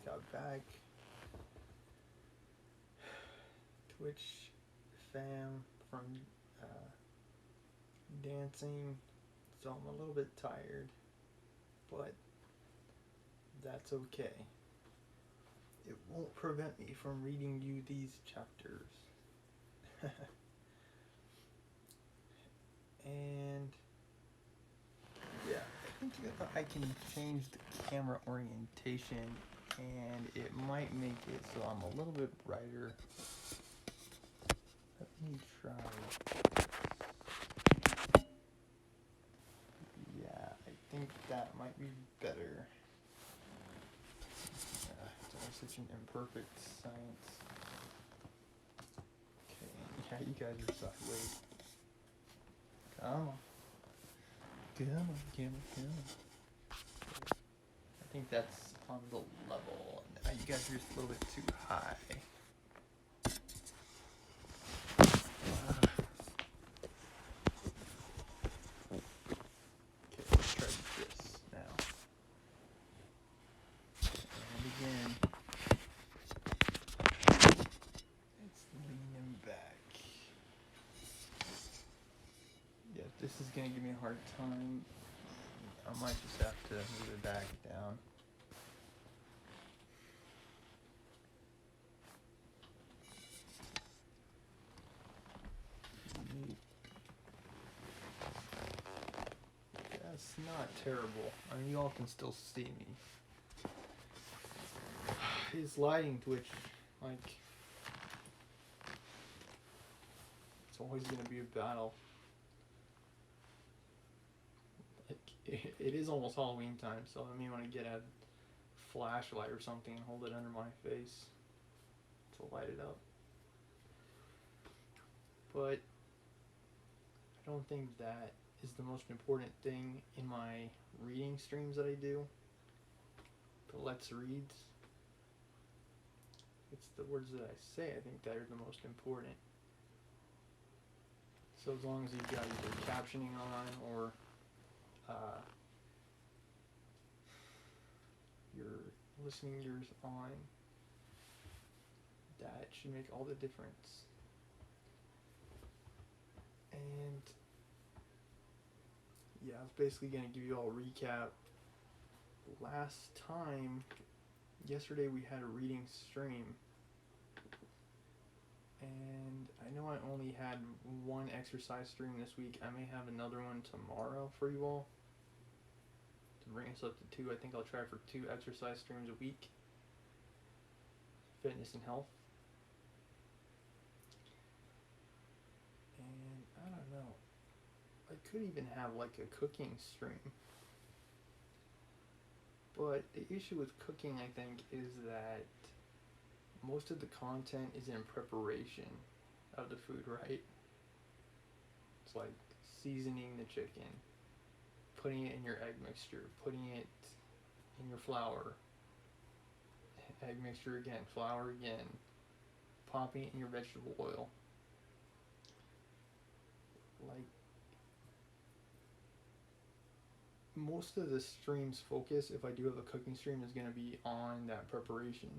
got back. Twitch fam from dancing, so I'm a little bit tired, but that's okay. It won't prevent me from reading you these chapters. And yeah, I think I can change the camera orientation and it might make it so I'm a little bit brighter. Let me try. Yeah, I think that might be better. It's always such an imperfect science. Okay, yeah, you guys are sideways. Come on. Come on. I think that's on the level. You guys are just a little bit too high. Okay, let's try this now. And again, it's leaning back. Yeah, this is gonna give me a hard time. I might just have to move it back down. That's not terrible. I mean, you all can still see me. His lighting twitch, like, it's always gonna be a battle. Like, it is almost Halloween time, so I may want to get a flashlight or something and hold it under my face to light it up. But I don't think that is the most important thing in my reading streams that I do. The Let's Reads. It's the words that I say, I think, that are the most important. So as long as you've got either captioning on or your listening ears on, that should make all the difference. And yeah, I was basically going to give you all a recap. Last time, yesterday we had a reading stream, and I know I only had one exercise stream this week. I may have another one tomorrow for you all to bring us up to 2. I think I'll try for 2 exercise streams a week. Fitness and health. And I don't know, I could even have like a cooking stream. But the issue with cooking, I think, is that most of the content is in preparation of the food, right? It's like seasoning the chicken, putting it in your egg mixture, putting it in your flour, egg mixture again, flour again, popping it in your vegetable oil. Like, most of the stream's focus, if I do have a cooking stream, is going to be on that preparation.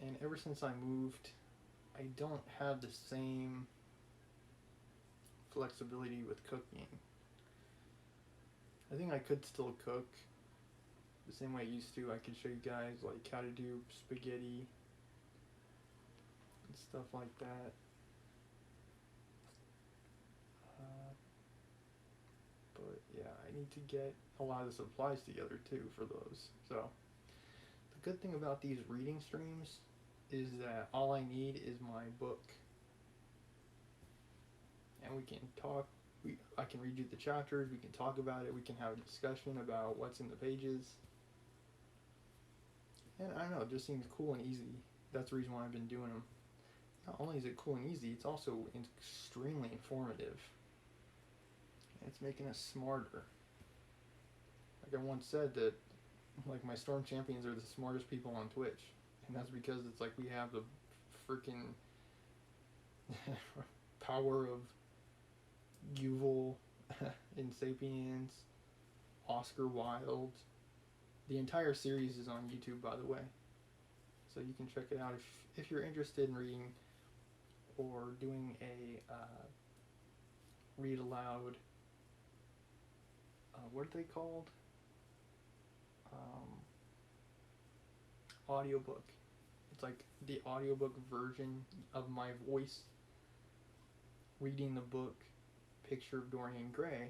And ever since I moved, I don't have the same flexibility with cooking. I think I could still cook the same way I used to. I could show you guys like how to do spaghetti and stuff like that. But yeah, I need to get a lot of the supplies together too for those. So the good thing about these reading streams is that all I need is my book, and we can talk. I can read you the chapters, we can talk about it, we can have a discussion about what's in the pages. And I don't know, it just seems cool and easy. That's the reason why I've been doing them. Not only is it cool and easy, it's also extremely informative. And it's making us smarter. Like I once said that, like, my Storm Champions are the smartest people on Twitch. And that's because it's like we have the freaking power of Yuval in Sapiens, Oscar Wilde, The entire series is on YouTube, by the way, so you can check it out if you're interested in reading or doing a read aloud. What are they called? Audiobook. It's like the audiobook version of my voice reading the book Picture of Dorian Gray.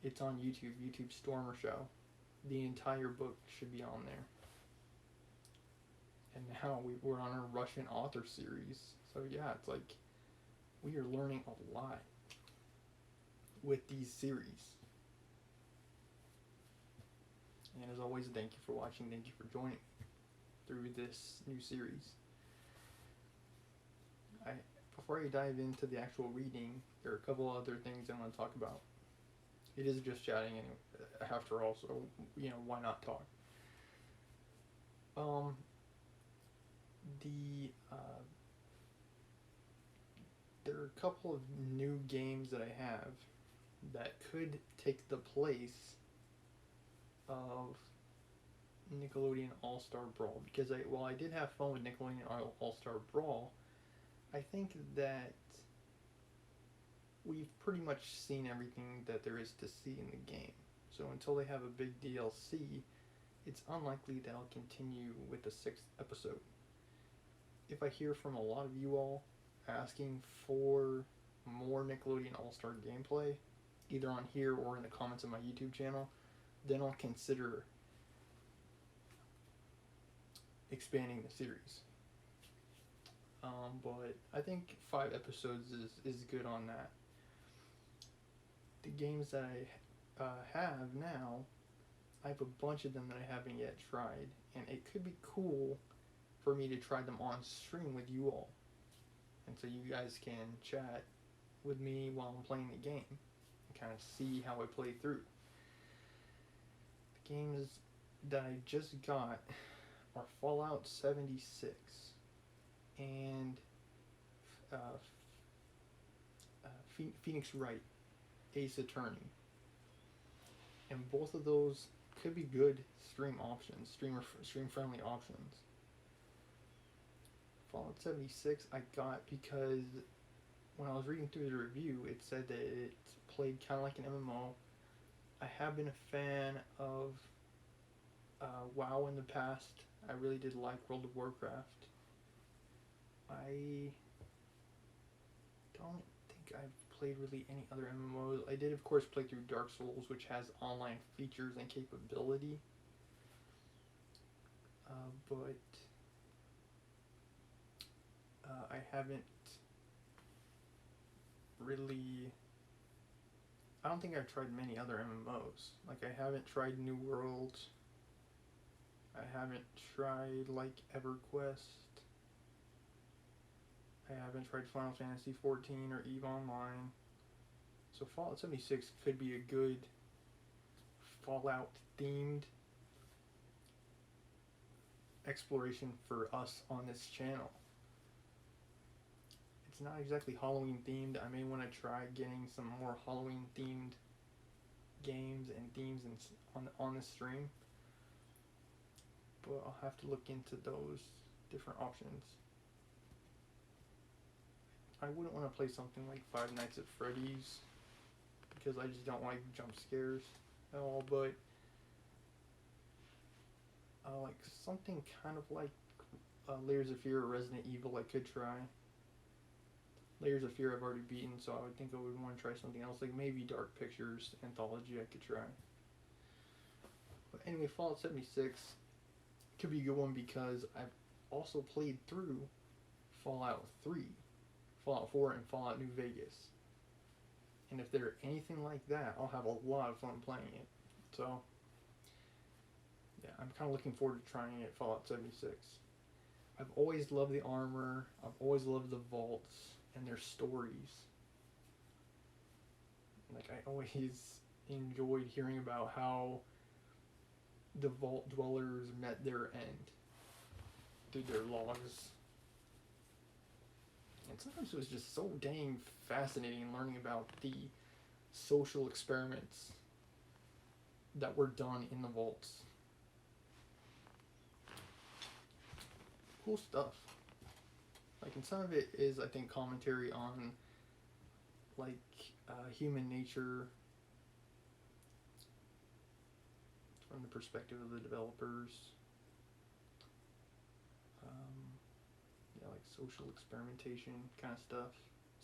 It's on YouTube Stormer Show. The entire book should be on there. And now we're on a Russian author series. So yeah, it's like we are learning a lot with these series. And as always, thank you for watching. Thank you for joining through this new series. Before I dive into the actual reading, there are a couple other things I want to talk about. It is just chatting anyway, after all, so why not talk? There are a couple of new games that I have that could take the place of Nickelodeon All-Star Brawl, because while I did have fun with Nickelodeon All-Star Brawl, I think that we've pretty much seen everything that there is to see in the game. So until they have a big DLC, it's unlikely they'll continue with the 6th episode. If I hear from a lot of you all asking for more Nickelodeon All-Star gameplay, either on here or in the comments of my YouTube channel, then I'll consider expanding the series. But I think 5 episodes is good on that. The games that I have now, I have a bunch of them that I haven't yet tried, and it could be cool for me to try them on stream with you all. And so you guys can chat with me while I'm playing the game and kind of see how I play through. The games that I just got are Fallout 76 and Phoenix Wright, Ace Attorney. And both of those could be good stream options, stream-friendly options. Fallout 76 I got because when I was reading through the review, it said that it played kind of like an MMO. I have been a fan of WoW in the past. I really did like World of Warcraft. I don't think I've played really any other MMOs. I did, of course, play through Dark Souls, which has online features and capability. But I haven't really... I don't think I've tried many other MMOs. Like, I haven't tried New World. I haven't tried, like, EverQuest. I haven't tried Final Fantasy 14 or EVE Online. So Fallout 76 could be a good Fallout-themed exploration for us on this channel. It's not exactly Halloween-themed. I may want to try getting some more Halloween-themed games and themes on the stream. But I'll have to look into those different options. I wouldn't want to play something like Five Nights at Freddy's because I just don't like jump scares at all, but like something kind of like Layers of Fear or Resident Evil I could try. Layers of Fear I've already beaten, so I would think I would want to try something else, like maybe Dark Pictures Anthology I could try. But anyway, Fallout 76 could be a good one because I've also played through Fallout 3, Fallout 4, and Fallout New Vegas. And if they're anything like that, I'll have a lot of fun playing it. So, yeah, I'm kind of looking forward to trying it, Fallout 76. I've always loved the armor, I've always loved the vaults and their stories. Like, I always enjoyed hearing about how the vault dwellers met their end through their logs. And sometimes it was just so dang fascinating learning about the social experiments that were done in the vaults. cool stuff. Like, and some of it is, I think, commentary on, like, human nature from the perspective of the developers. Yeah, like social experimentation kind of stuff,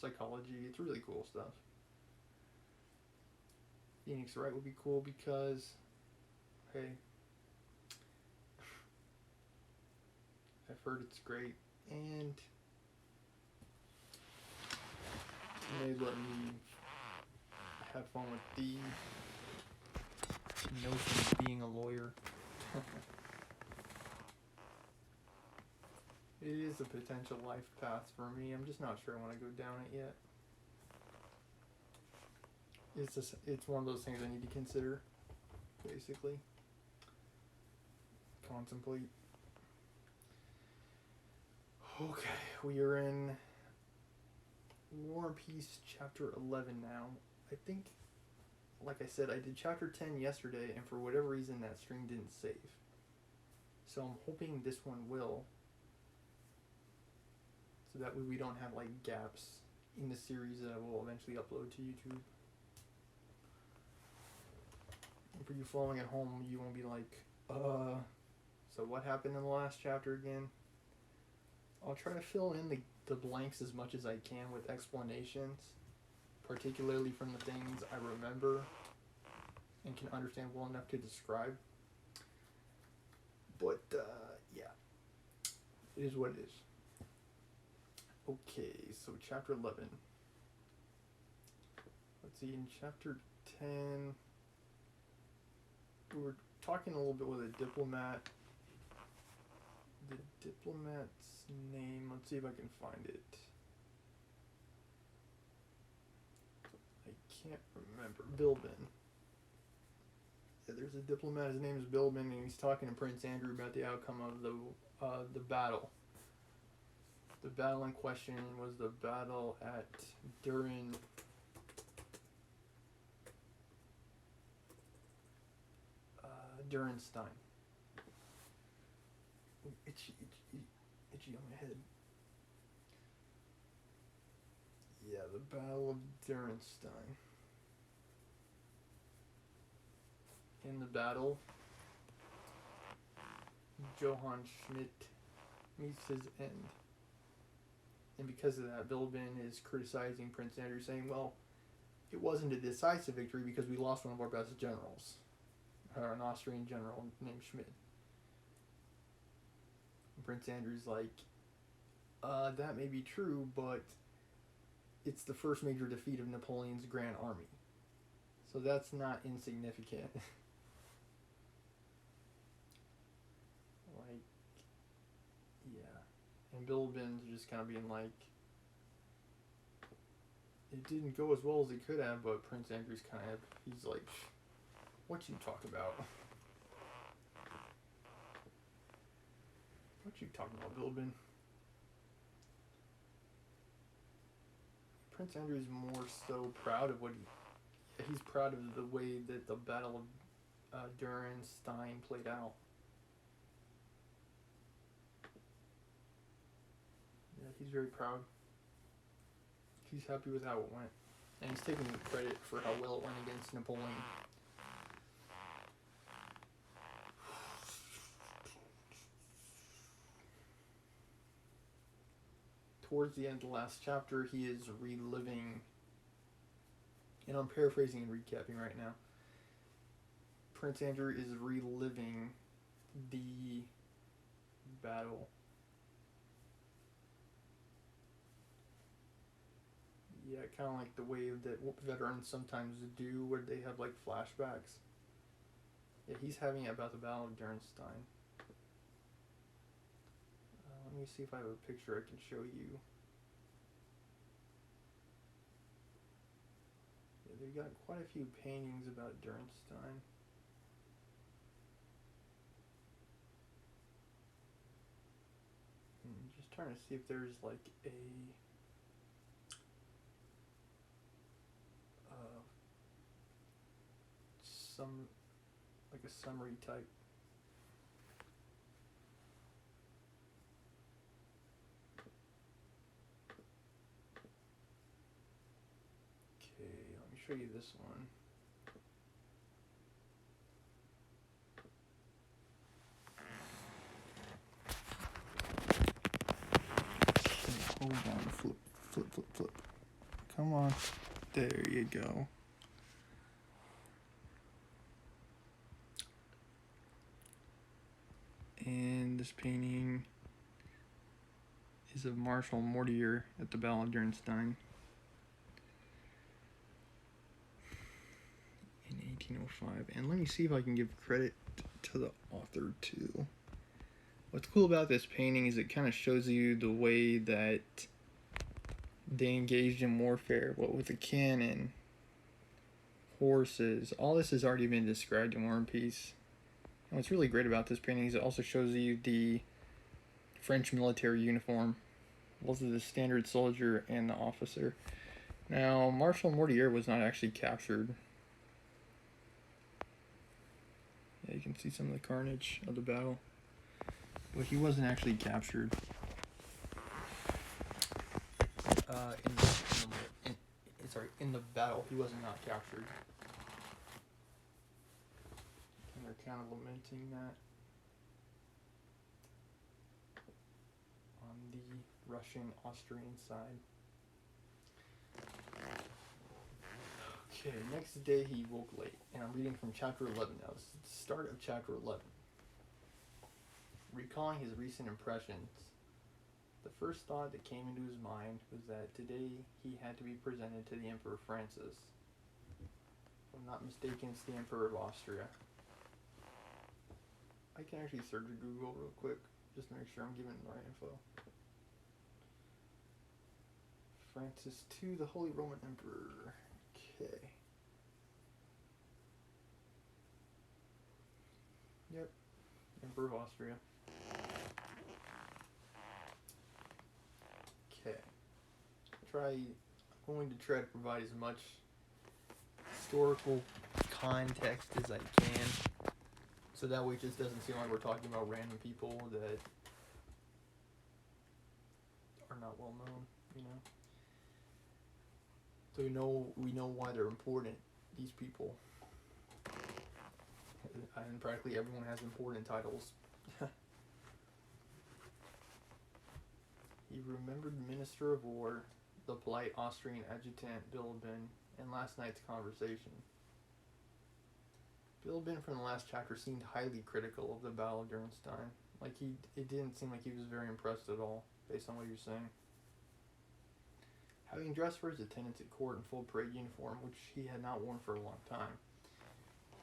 psychology. It's really cool stuff. Phoenix Wright would be cool because, hey, I've heard it's great, and they let me have fun with the notion of being a lawyer. It is a potential life path for me. I'm just not sure I want to go down it yet. It's one of those things I need to consider, basically. Contemplate. Okay, we are in War and Peace chapter 11 now. I think, like I said, I did chapter 10 yesterday, and for whatever reason that stream didn't save. So I'm hoping this one will. So that way we don't have like gaps in the series that I will eventually upload to YouTube. And for you following at home, you won't be like, so what happened in the last chapter again? I'll try to fill in the blanks as much as I can with explanations, particularly from the things I remember and can understand well enough to describe. But, yeah, it is what it is. Okay, so chapter 11. Let's see, in chapter 10, we were talking a little bit with a diplomat. The diplomat's name, let's see if I can find it. I can't remember. Bilbin. Yeah, there's a diplomat, his name is Bilbin, and he's talking to Prince Andrew about the outcome of the battle. The battle in question was the battle at Derenstein. Itchy on my head. Yeah, the Battle of Derenstein. In the battle, Johann Schmidt meets his end. And because of that, Bilbin is criticizing Prince Andrew, saying, well, it wasn't a decisive victory because we lost one of our best generals. An Austrian general named Schmidt. And Prince Andrew's like, that may be true, but it's the first major defeat of Napoleon's Grand Army. So that's not insignificant. Like, yeah. And Bilbin's just kind of being like, it didn't go as well as it could have, but Prince Andrew's kind of, he's like, what you talk about? What you talking about, Bilbin? Prince Andrew's more so proud of what he's proud of the way that the Battle of Derenstein played out. Yeah, he's very proud. He's happy with how it went. And he's taking credit for how well it went against Napoleon. Towards the end of the last chapter, he is reliving, and I'm paraphrasing and recapping right now. Prince Andrew is reliving the battle. Yeah, kind of like the way that veterans sometimes do, where they have like flashbacks. Yeah, he's having it about the Battle of Derenstein. Let me see if I have a picture I can show you. Yeah, they've got quite a few paintings about Derenstein. Just trying to see if there's like a like a summary type. show you this one. Hold on, flip. Come on. There you go. And this painting is of Marshal Mortier at the Battle of Derenstein in 1805. And let me see if I can give credit to the author too. What's cool about this painting is it kind of shows you the way that they engaged in warfare, what with the cannon, horses. All this has already been described in War and Peace. And what's really great about this painting is it also shows you the French military uniform, both of the standard soldier and the officer. Now, Marshal Mortier was not actually captured. Yeah, you can see some of the carnage of the battle. But he wasn't actually captured. In the battle, he was not captured. And they're kind of lamenting that on the Russian-Austrian side. Okay, next day he woke late, and I'm reading from chapter 11 now. This is the start of chapter 11. Recalling his recent impressions, the first thought that came into his mind was that today he had to be presented to the Emperor Francis. If I'm not mistaken, it's the Emperor of Austria. I can actually search Google real quick, just to make sure I'm giving the right info. Francis II, the Holy Roman Emperor. Okay. Yep. Emperor of Austria. Okay. I'm going to try to provide as much historical context as I can, so that way it just doesn't seem like we're talking about random people that are not well known, you know. So we know why they're important, these people. And practically everyone has important titles. He remembered the Minister of War, the polite Austrian adjutant Bilibin, and last night's conversation. Bilibin from the last chapter seemed highly critical of the Battle of Derenstein. It didn't seem like he was very impressed at all, based on what he was saying. Having dressed for his attendance at court in full parade uniform, which he had not worn for a long time,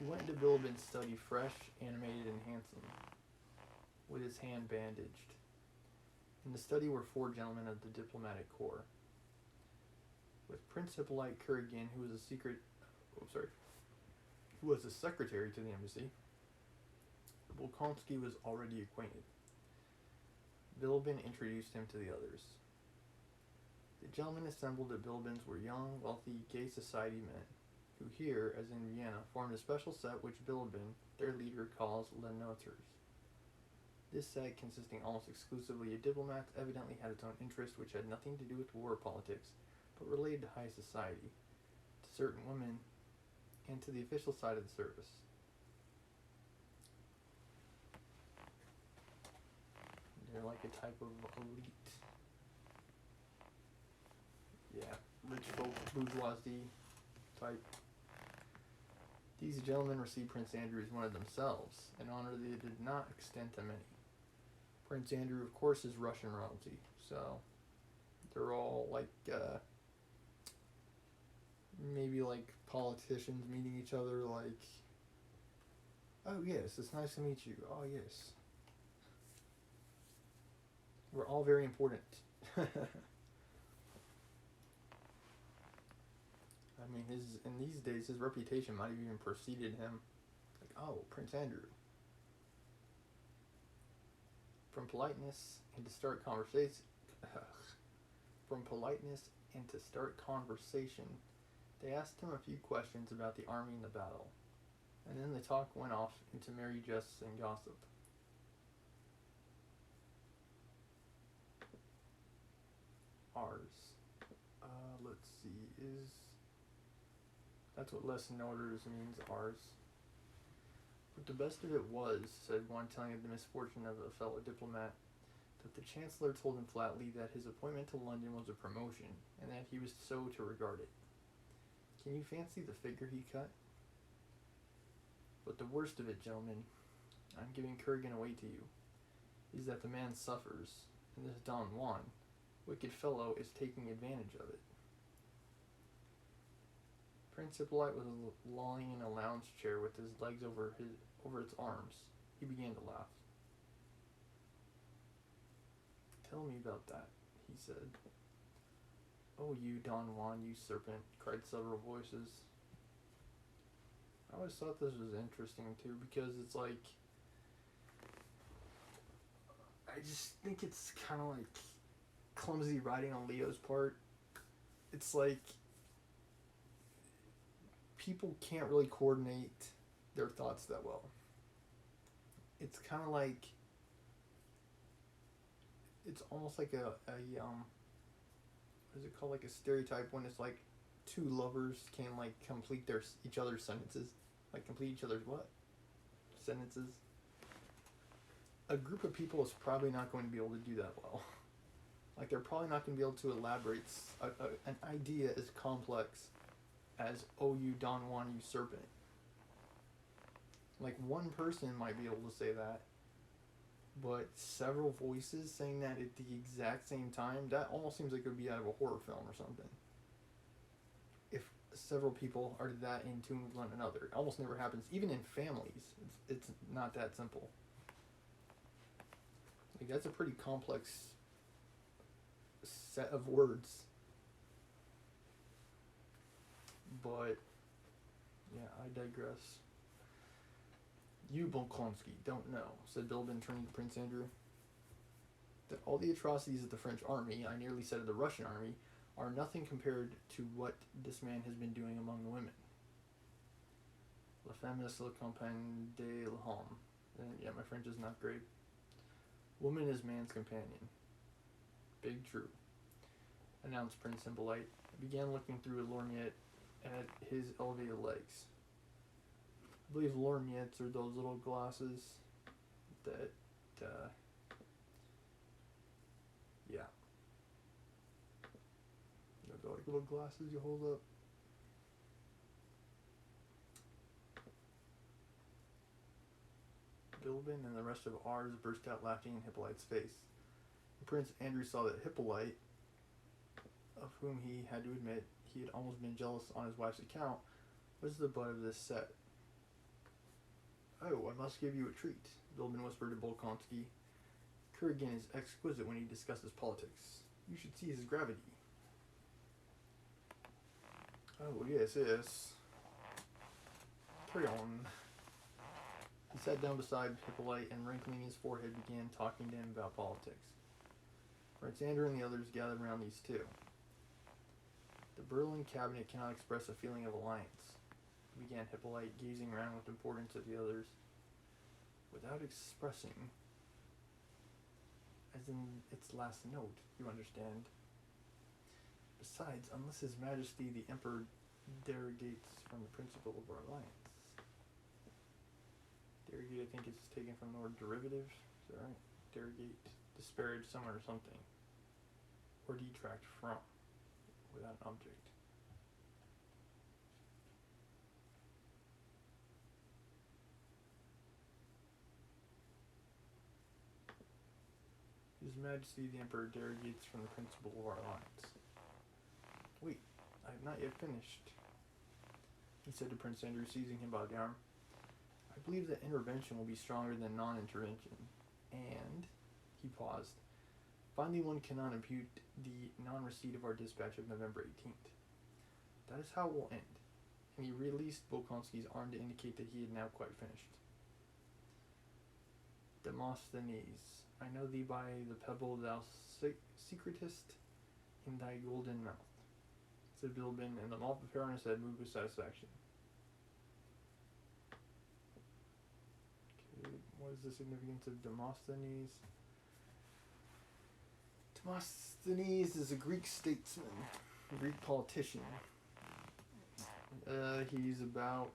he went into Bilibin's study fresh, animated, and handsome, with his hand bandaged. In the study were 4 gentlemen of the diplomatic corps, with Prince Hippolyte Kuragin, who was the secretary to the embassy. Bolkonsky was already acquainted. Bilibin introduced him to the others. The gentlemen assembled at Bilibin's were young, wealthy, gay society men, who here, as in Vienna, formed a special set which Bilibin, their leader, calls Les Noteurs. This set, consisting almost exclusively of diplomats, evidently had its own interest which had nothing to do with war politics, but related to high society, to certain women, and to the official side of the service. They're like a type of elite. Yeah, rich folk, bourgeoisie type. These gentlemen received Prince Andrew as one of themselves, an honor they did not extend to many. Prince Andrew, of course, is Russian royalty, so they're all like, maybe like politicians meeting each other, like, oh yes, it's nice to meet you, oh yes. We're all very important. I mean, in these days, his reputation might have even preceded him. Like, oh, Prince Andrew. From politeness and to start conversation, they asked him a few questions about the army and the battle, and then the talk went off into merry jests and gossip. Ours. Let's see, That's what less in orders means, ours. But the best of it was, said one telling of the misfortune of a fellow diplomat, that the Chancellor told him flatly that his appointment to London was a promotion, and that he was so to regard it. Can you fancy the figure he cut? But the worst of it, gentlemen, I'm giving Kurgan away to you, is that the man suffers, and this Don Juan, wicked fellow, is taking advantage of it. Prince Hippolyte was lolling in a lounge chair with his legs over its arms. He began to laugh. Tell me about that, he said. Oh, you Don Juan, you serpent, cried several voices. I always thought this was interesting too, because it's like, I just think it's kind of like clumsy writing on Leo's part. It's like people can't really coordinate their thoughts that well. It's kind of like, it's almost like a what is it called, like a stereotype when it's like two lovers can like complete each other's sentences, like complete each other's what? Sentences. A group of people is probably not going to be able to do that well. Like they're probably not going to be able to elaborate an idea as complex as "Oh, you Don Juan, you serpent." Like one person might be able to say that, but several voices saying that at the exact same time, that almost seems like it would be out of a horror film or something. If several people are that in tune with one another, it almost never happens. Even in families, it's not that simple. Like that's a pretty complex set of words. But yeah, I digress. You, Bolkonsky, don't know, said Bilbin, turning to Prince Andrew, that all the atrocities of the French army, I nearly said of the Russian army, are nothing compared to what this man has been doing among the women. La femme est la compagne de l'homme. Yeah, my French is not great. Woman is man's companion. Big true, announced Prince Hippolyte, and began looking through a lorgnette at his elevated legs. I believe lorgnettes are those little glasses that, yeah. They're like little glasses you hold up. Bilbin and the rest of ours burst out laughing in Hippolyte's face. And Prince Andrew saw that Hippolyte, of whom he had to admit he had almost been jealous on his wife's account, was the butt of this set. Oh, I must give you a treat, Bilbin whispered to Bolkonsky. Kurgan is exquisite when he discusses politics. You should see his gravity. Oh, yes. Carry on. He sat down beside Hippolyte and, wrinkling his forehead, began talking to him about politics. Prince Andrew and the others gathered around these two. The Berlin cabinet cannot express a feeling of alliance, began Hippolyte, gazing round with importance at the others, without expressing, as in its last note, you understand. Besides, unless His Majesty the Emperor derogates from the principle of our alliance. Derogate, I think, is taken from the word derivative. Is that right? Derogate, disparage someone or something, or detract from, without an object. His Majesty the Emperor derogates from the principle of our alliance. Wait, I have not yet finished, he said to Prince Andrew, seizing him by the arm. I believe that intervention will be stronger than non-intervention, and, he paused, finally one cannot impute the non-receipt of our dispatch of November 18th. That is how it will end, and he released Bolkonsky's arm to indicate that he had now quite finished. Demosthenes, I know thee by the pebble thou secretest in thy golden mouth, said Bilbin, and the mop of hair on his head moved with satisfaction. Okay, what is the significance of Demosthenes? Demosthenes is a Greek statesman, a Greek politician. He's about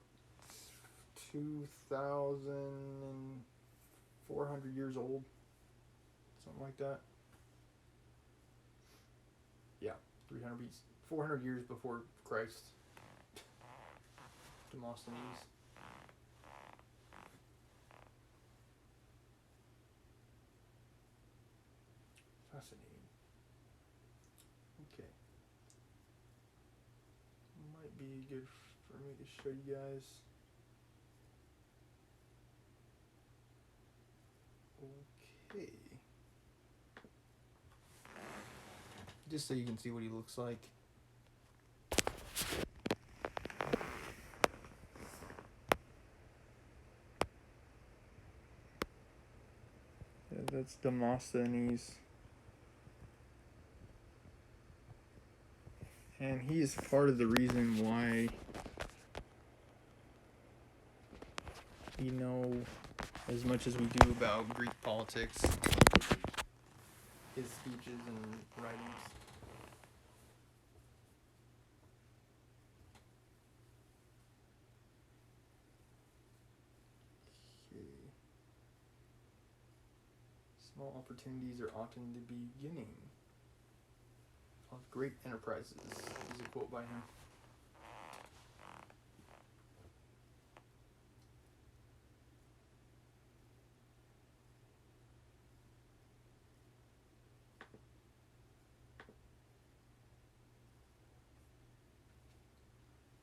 2,400 years old, something like that. Yeah, 300 BC, 400 years before Christ. Demosthenes. Fascinating. Okay. Might be good for me to show you guys. Okay. Just so you can see what he looks like. Yeah, that's Demosthenes. And he is part of the reason why we know as much as we do about Greek politics, his speeches and writings. Okay. Small opportunities are often the beginning of great enterprises, is a quote by him.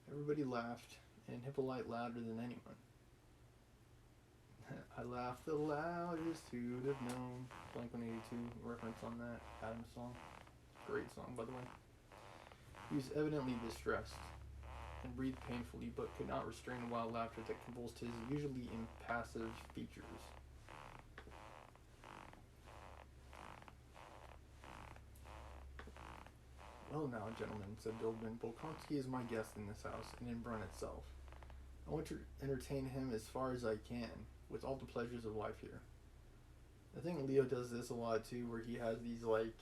Everybody laughed, and Hippolyte louder than anyone. I laughed the loudest who'd have known. Blink-182 reference on that Adams song. Great song, by the way. He was evidently distressed and breathed painfully, but could not restrain a wild laughter that convulsed his usually impassive features. Well now, gentlemen, said Bildman, Bolkonsky is my guest in this house and in Brunn itself. I want to entertain him as far as I can, with all the pleasures of life here. I think Leo does this a lot too, where he has these like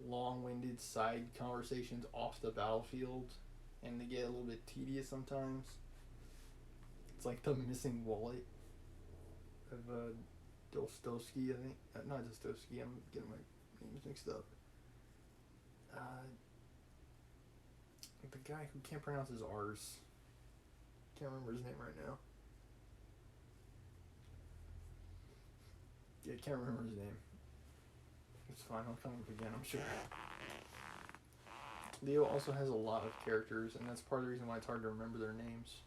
long-winded side conversations off the battlefield, and they get a little bit tedious sometimes. It's like the missing wallet of Dostoevsky, I think. Not Dostoevsky, I'm getting my names mixed up. The guy who can't pronounce his R's. Can't remember his name right now. Yeah, can't remember his name. It's fine, I'll come up again, I'm sure. Leo also has a lot of characters, and that's part of the reason why it's hard to remember their names.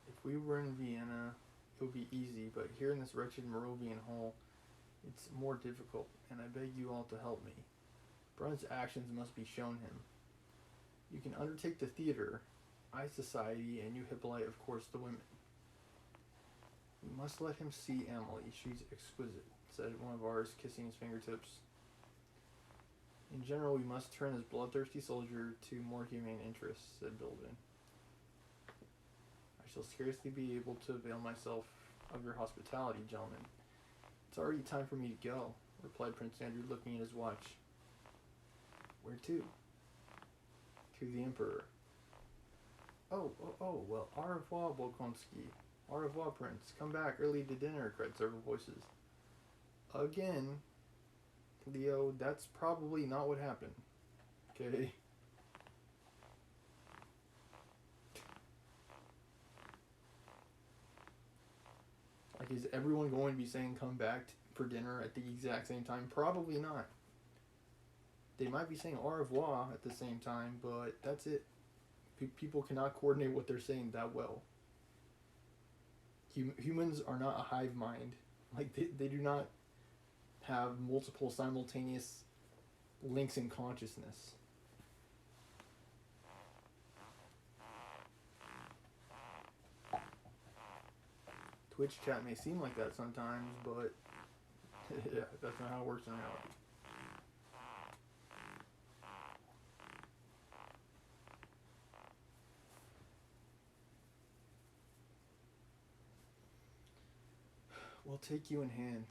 If we were in Vienna, it would be easy, but here in this wretched Moravian hole, it's more difficult, and I beg you all to help me. Brunn's actions must be shown him. You can undertake the theater, I society, and you Hippolyte, of course, the women. We must let him see Emily. She's exquisite, said one of ours, kissing his fingertips. In general, we must turn this bloodthirsty soldier to more humane interests, said Bildman. I shall scarcely be able to avail myself of your hospitality, gentlemen. It's already time for me to go, replied Prince Andrew, looking at his watch. Where to? To the Emperor. Oh, well, au revoir, Bolkonsky. Au revoir, Prince. Come back early to dinner, cried several voices. Again, Leo, that's probably not what happened. Okay? Like, is everyone going to be saying come back for dinner at the exact same time? Probably not. They might be saying au revoir at the same time, but that's it. People cannot coordinate what they're saying that well. Humans are not a hive mind. Like, they do not have multiple simultaneous links in consciousness. Twitch chat may seem like that sometimes, but yeah, that's not how it works in reality. We'll take you in hand.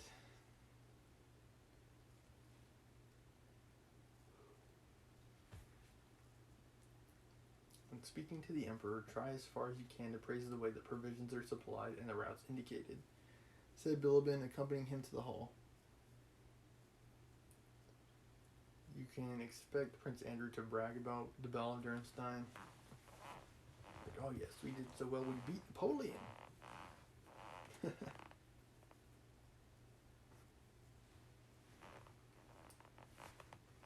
When speaking to the emperor, try as far as you can to praise the way that provisions are supplied and the routes indicated, said Bilibin, accompanying him to the hall. You can expect Prince Andrew to brag about the Battle of Derenstein. Like, oh yes, we did so well, we beat Napoleon.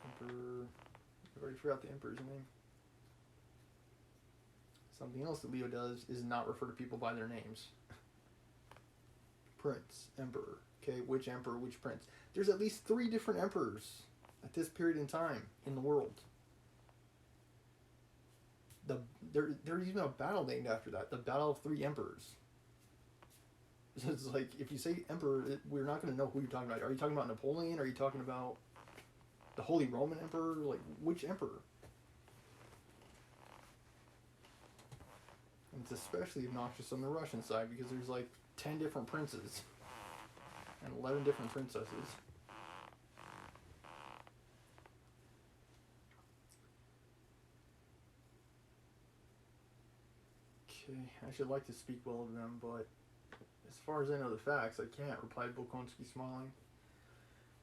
Emperor... I already forgot the emperor's name. Something else that Leo does is not refer to people by their names. Prince, emperor. Okay, which emperor, which prince? There's at least 3 different emperors at this period in time in the world. There's even a battle named after that, the Battle of 3 Emperors. So it's like, if you say emperor, we're not going to know who you're talking about. Are you talking about Napoleon? Are you talking about the Holy Roman Emperor? Like, which emperor? And it's especially obnoxious on the Russian side because there's like 10 different princes and 11 different princesses. Okay, I should like to speak well of them, but as far as I know the facts, I can't, replied Bolkonsky, smiling.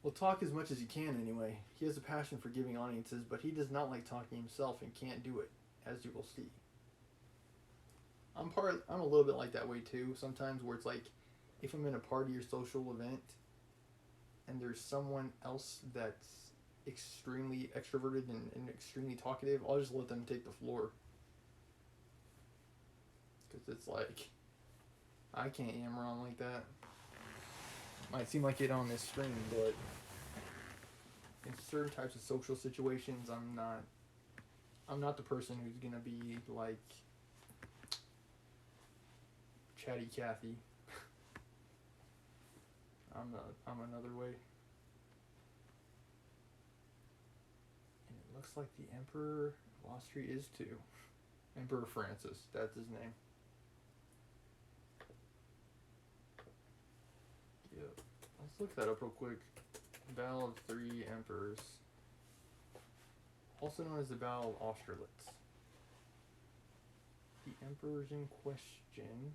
Well, talk as much as you can anyway. He has a passion for giving audiences, but he does not like talking himself and can't do it, as you will see. I'm a little bit like that way too, sometimes, where it's like, if I'm in a party or social event, and there's someone else that's extremely extroverted and extremely talkative, I'll just let them take the floor. Because it's like, I can't yammer on like that. Might seem like it on this screen, but in certain types of social situations, I'm not the person who's gonna be like Chatty Cathy. I'm another way. And it looks like the Emperor of Austria is too. Emperor Francis, that's his name. Yep. Let's look that up real quick. Battle of 3 Emperors. Also known as the Battle of Austerlitz. The emperors in question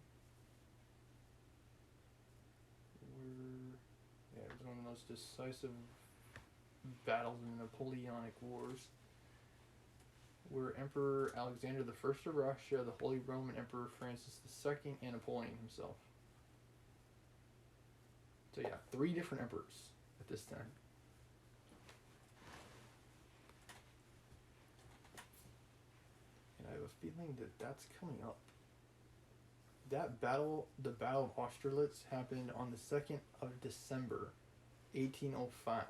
it was one of the most decisive battles in the Napoleonic Wars, were Emperor Alexander I of Russia, the Holy Roman Emperor Francis II, and Napoleon himself. So yeah, 3 different emperors at this time. And I have a feeling that that's coming up. That battle, the Battle of Austerlitz, happened on the 2nd of December, 1805.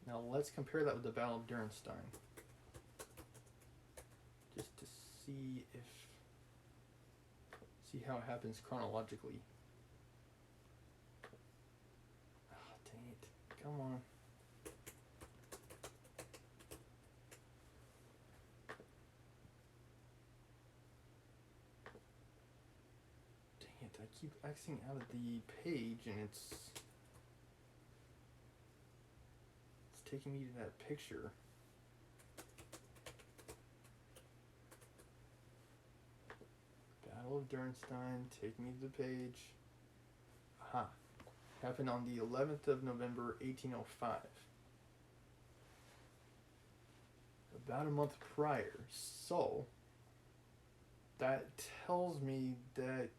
Now let's compare that with the Battle of Derenstein. Just to see how it happens chronologically. Oh, dang it. Come on. I keep Xing out of the page and it's taking me to that picture. Battle of Derenstein, take me to the page. Aha. Happened on the 11th of November, 1805. About a month prior. So, that tells me that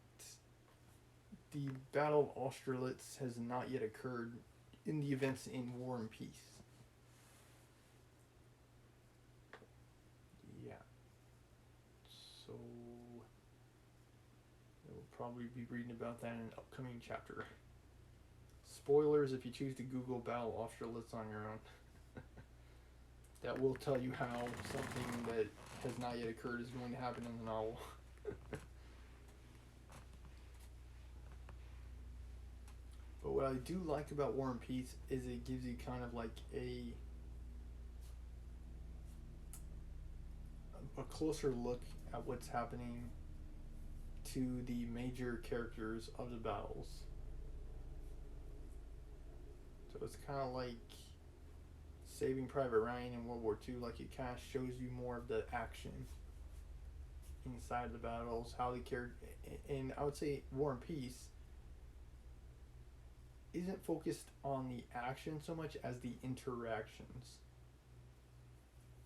the Battle of Austerlitz has not yet occurred in the events in War and Peace. Yeah. So, we'll probably be reading about that in an upcoming chapter. Spoilers if you choose to Google Battle of Austerlitz on your own. That will tell you how something that has not yet occurred is going to happen in the novel. But what I do like about War and Peace is it gives you kind of like a closer look at what's happening to the major characters of the battles. So it's kind of like Saving Private Ryan in World War II, like it kind of shows you more of the action inside the battles, how they care. And I would say War and Peace isn't focused on the action so much as the interactions.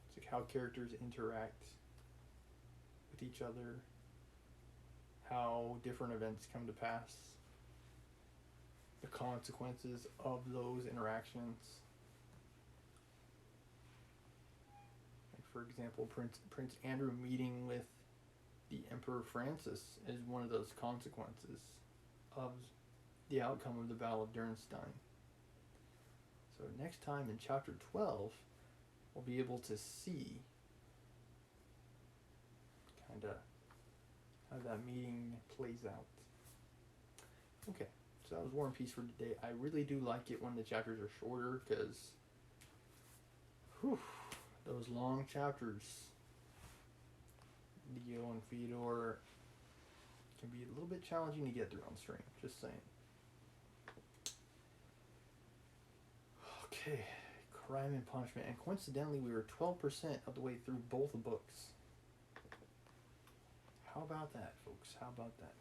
It's like how characters interact with each other, how different events come to pass, the consequences of those interactions. Like for example, Prince Andrew meeting with the Emperor Francis is one of those consequences of the outcome of the Battle of Derenstein. So next time in chapter 12, we'll be able to see kind of how that meeting plays out. Okay, so that was War and Peace for today. I really do like it when the chapters are shorter because those long chapters, Leo and Fyodor, can be a little bit challenging to get through on stream, just saying. Okay, Crime and Punishment, and coincidentally we were 12% of the way through both books. How about that, folks? How about that?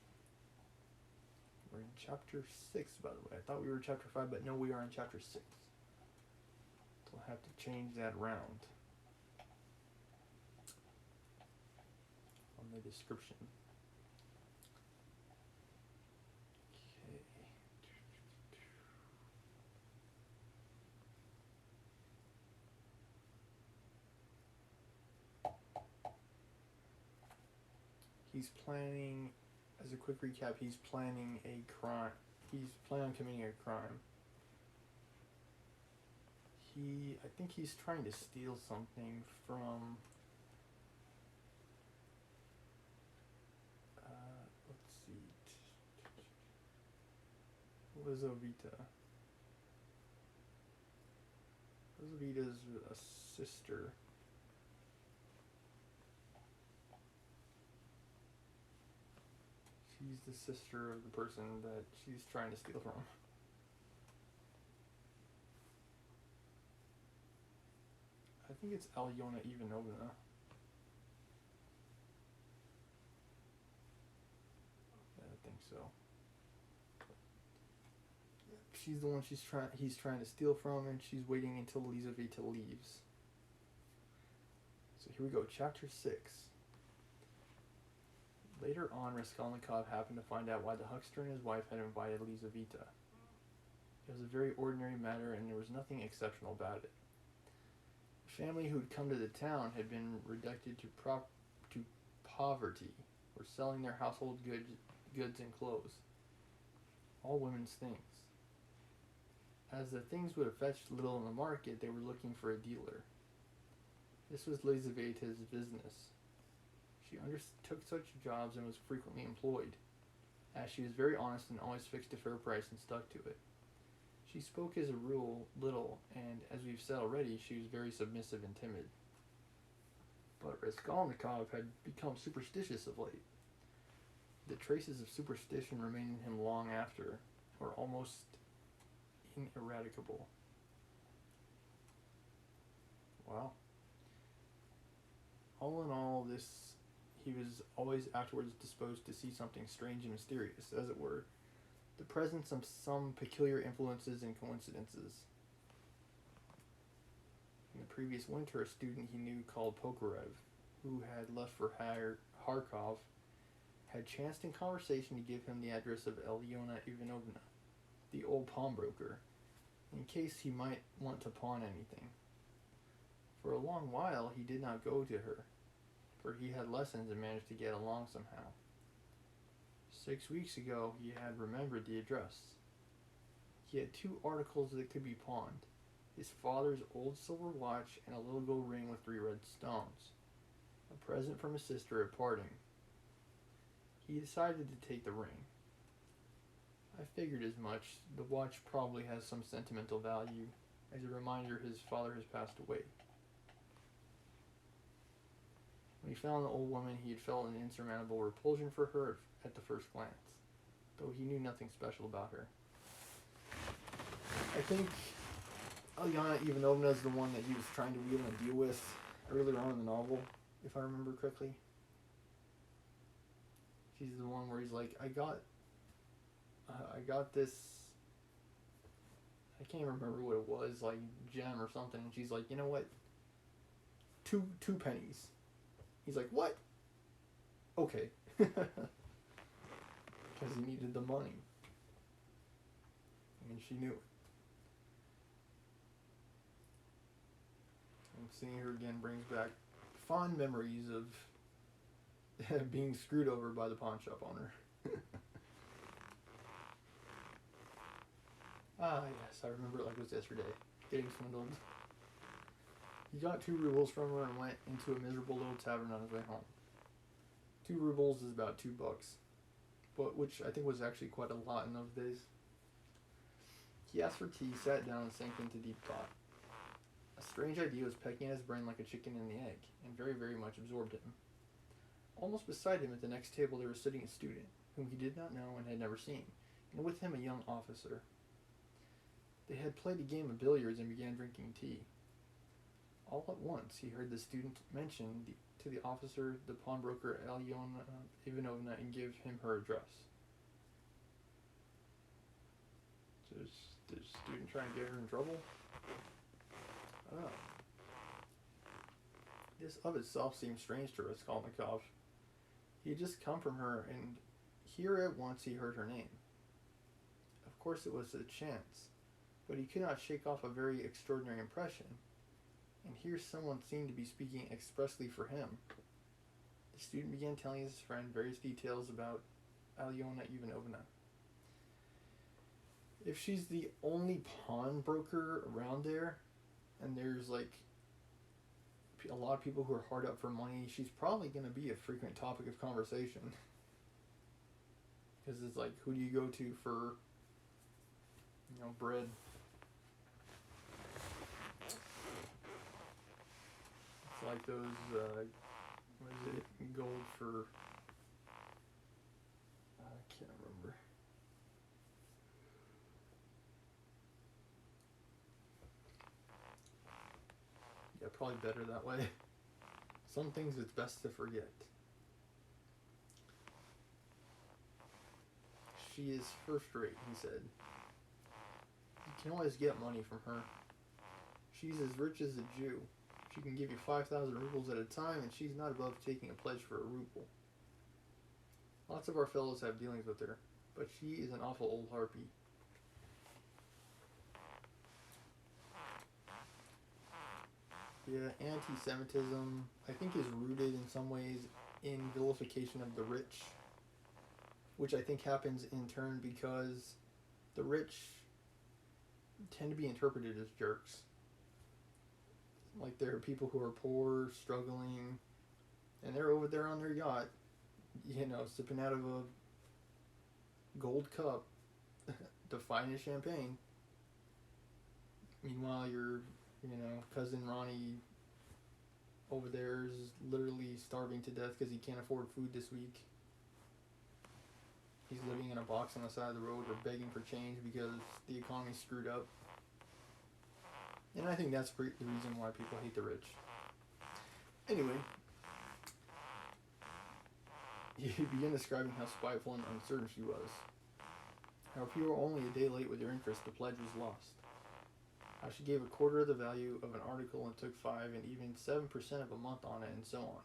We're in chapter 6, by the way. I thought we were in chapter 5, but no, we are in chapter 6. So we'll have to change that around on the description. Okay. He's planning, as a quick recap, he's planning a crime. He's planning on committing a crime. I think he's trying to steal something from, let's see, Lizaveta. Lizaveta's a sister. She's the sister of the person that she's trying to steal from. I think it's Alyona Ivanovna. Yeah, I think so. She's the one he's trying to steal from, and she's waiting until Lizaveta leaves. So here we go, chapter 6. Later on, Raskolnikov happened to find out why the huckster and his wife had invited Lizaveta. It was a very ordinary matter, and there was nothing exceptional about it. The family who had come to the town had been reduced to poverty, were selling their household goods and clothes, all women's things. As the things would have fetched little in the market, they were looking for a dealer. This was Lizaveta's business. She undertook such jobs and was frequently employed, as she was very honest and always fixed a fair price and stuck to it. She spoke as a rule little, and as we've said already, she was very submissive and timid. But Raskolnikov had become superstitious of late. The traces of superstition remained in him long after, or almost ineradicable. Wow. All in all, he was always afterwards disposed to see something strange and mysterious, as it were, the presence of some peculiar influences and coincidences. In the previous winter, a student he knew called Pokarev, who had left for Kharkov, had chanced in conversation to give him the address of Alyona Ivanovna, the old pawnbroker, in case he might want to pawn anything. For a long while he did not go to her, for he had lessons and managed to get along somehow. 6 weeks ago he had remembered the address. He had 2 articles that could be pawned, his father's old silver watch and a little gold ring with 3 red stones, a present from his sister at parting. He decided to take the ring. I figured as much. The watch probably has some sentimental value, as a reminder his father has passed away. When he found the old woman, he had felt an insurmountable repulsion for her at the first glance, though he knew nothing special about her. I think Alyona Ivanovna is the one that he was trying to wheel and deal with earlier on in the novel, if I remember correctly. She's the one where he's like, I got this. I can't remember what it was, like gem or something. And she's like, you know what? Two pennies. He's like, what? Okay. Because he needed the money. And she knew it. And seeing her again brings back fond memories of being screwed over by the pawn shop owner. Yes, I remember it like it was yesterday. Getting swindled. He got 2 rubles from her and went into a miserable little tavern on his way home. 2 rubles is about $2, but which I think was actually quite a lot in those days. He asked for tea, sat down, and sank into deep thought. A strange idea was pecking at his brain like a chicken in the egg, and very, very much absorbed him. Almost beside him at the next table there was sitting a student, whom he did not know and had never seen, and with him a young officer. They had played a game of billiards and began drinking tea. All at once he heard the student mention to the officer the pawnbroker Alyona Ivanovna and give him her address. So is the student trying to get her in trouble? Oh. This of itself seemed strange to Raskolnikov. He had just come from her, and here at once he heard her name. Of course it was a chance, but he could not shake off a very extraordinary impression, and here someone seemed to be speaking expressly for him. The student began telling his friend various details about Alyona Ivanovna. If she's the only pawnbroker around there, and there's like a lot of people who are hard up for money, she's probably going to be a frequent topic of conversation. Because it's like, who do you go to for, bread? It's like those, what is it, gold for, I can't remember. Yeah, probably better that way. Some things it's best to forget. She is first rate, he said. You can always get money from her. She's as rich as a Jew. She can give you 5,000 rubles at a time, and she's not above taking a pledge for a ruble. Lots of our fellows have dealings with her, but she is an awful old harpy. Yeah, anti-Semitism, I think, is rooted in some ways in vilification of the rich, which I think happens in turn because the rich tend to be interpreted as jerks. Like, there are people who are poor, struggling, and they're over there on their yacht, sipping out of a gold cup, the finest champagne. Meanwhile, your, cousin Ronnie over there is literally starving to death because he can't afford food this week. He's living in a box on the side of the road or begging for change because the economy's screwed up. And I think that's the reason why people hate the rich. Anyway, he began describing how spiteful and uncertain she was. How if you were only a day late with your interest, the pledge was lost. How she gave a quarter of the value of an article and took 5 and even 7% of a month on it, and so on.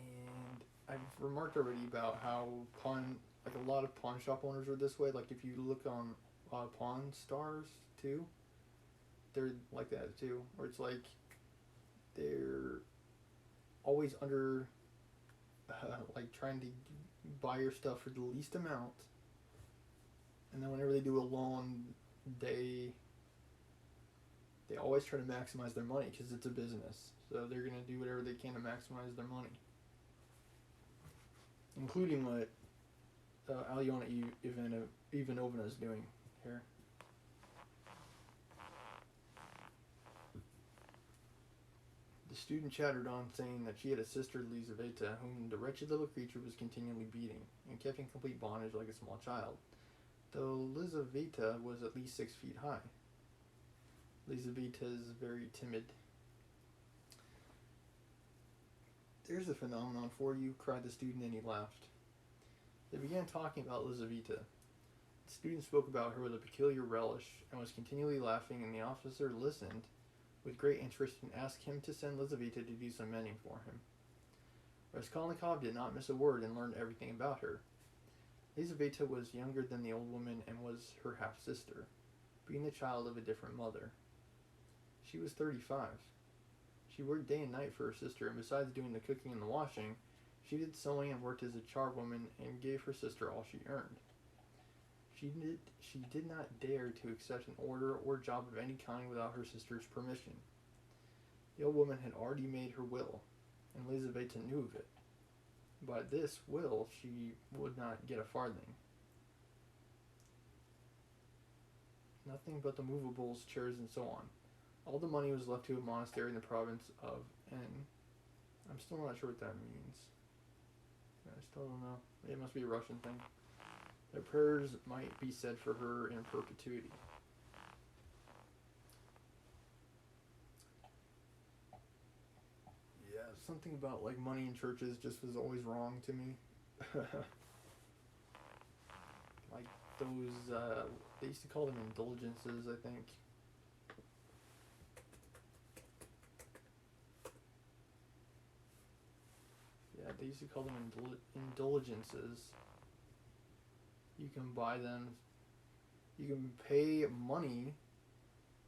And I've remarked already about how a lot of pawn shop owners are this way. Like, if you look on Pawn Stars too, they're like that too, where it's like they're always under like trying to buy your stuff for the least amount, and then whenever they do a loan, they always try to maximize their money because it's a business, so they're going to do whatever they can to maximize their money, including what Alyona Ivanovna is doing here. The student chattered on, saying that she had a sister, Lizaveta, whom the wretched little creature was continually beating, and kept in complete bondage like a small child. though Lizaveta was at least 6 feet high. Lizaveta is very timid. "There's a phenomenon for you," cried the student, and he laughed. They began talking about Lizaveta. The student spoke about her with a peculiar relish and was continually laughing, and the officer listened with great interest and asked him to send Lizaveta to do some mending for him. Raskolnikov did not miss a word and learned everything about her. Lizaveta was younger than the old woman and was her half-sister, being the child of a different mother. She was 35. She worked day and night for her sister, and besides doing the cooking and the washing, she did sewing and worked as a charwoman and gave her sister all she earned. She did not dare to accept an order or job of any kind without her sister's permission. The old woman had already made her will, and Lizaveta knew of it. By this will, she would not get a farthing. Nothing but the movables, chairs, and so on. All the money was left to a monastery in the province of N. I'm still not sure what that means. I still don't know. It must be a Russian thing. Their prayers might be said for her in perpetuity. Yeah, something about like money in churches just was always wrong to me. Like those, they used to call them indulgences, I think. Yeah, they used to call them indulgences. You can buy them. You can pay money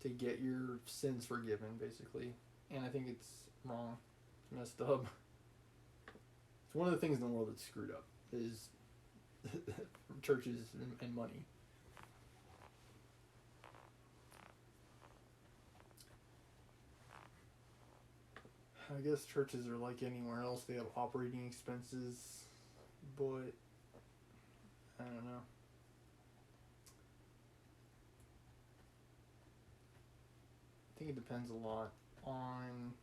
to get your sins forgiven, basically. And I think it's wrong. It's messed up. It's one of the things in the world that's screwed up, is churches and money. I guess churches are like anywhere else. They have operating expenses, but I don't know. I think it depends a lot on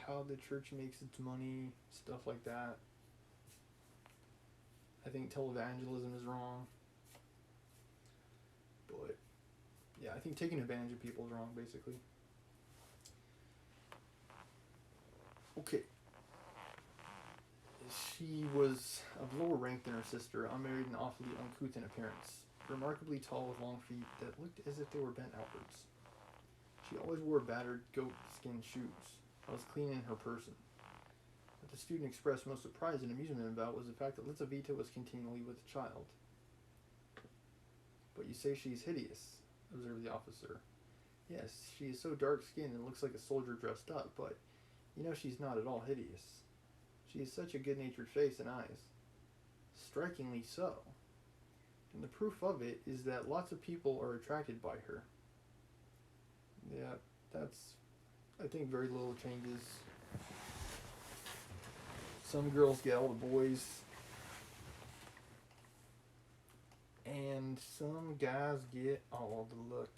how the church makes its money, stuff like that. I think televangelism is wrong. But yeah, I think taking advantage of people is wrong, basically. Okay. She was of lower rank than her sister, unmarried and awfully uncouth in appearance, remarkably tall with long feet that looked as if they were bent outwards. She always wore battered goat-skin shoes, and was clean in her person. What the student expressed most surprise and amusement about was the fact that Lizaveta was continually with a child. "But you say she's hideous," observed the officer. "Yes, she is so dark-skinned and looks like a soldier dressed up, but you know she's not at all hideous. She has such a good-natured face and eyes. Strikingly so. And the proof of it is that lots of people are attracted by her." Yeah, that's, I think, very little changes. Some girls get all the boys, and some guys get all the look.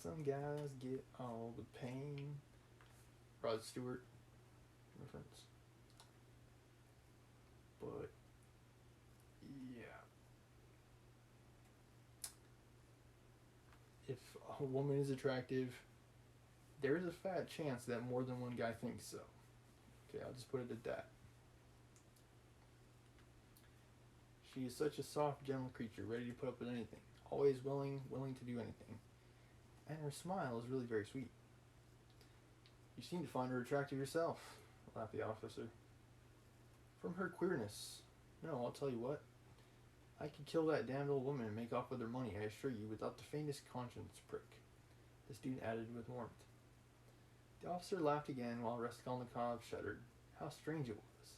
Some guys get all the pain. Rod Stewart reference. But yeah, if a woman is attractive, there is a fat chance that more than one guy thinks so. Okay, I'll just put it at that. She is such a soft, gentle creature, ready to put up with anything, always willing to do anything. And her smile is really very sweet. "You seem to find her attractive yourself," laughed the officer. "From her queerness. No, I'll tell you what. I could kill that damned old woman and make off with her money, I assure you, without the faintest conscience prick," the student added with warmth. The officer laughed again while Raskolnikov shuddered. How strange it was.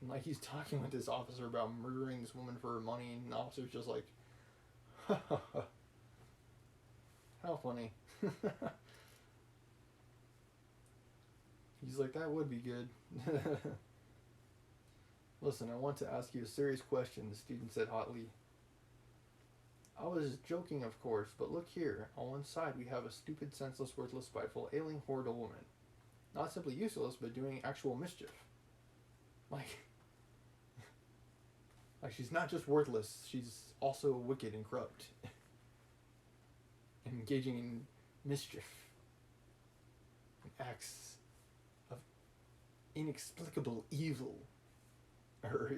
And like he's talking with this officer about murdering this woman for her money, and the officer's just like, ha ha ha. How funny. He's like, that would be good. "Listen, I want to ask you a serious question," the student said hotly. "I was joking, of course, but look here. On one side we have a stupid, senseless, worthless, spiteful, ailing, horrible woman. Not simply useless, but doing actual mischief. Like, Like, she's not just worthless, she's also wicked and corrupt. And engaging in mischief. And acts of inexplicable evil. Or,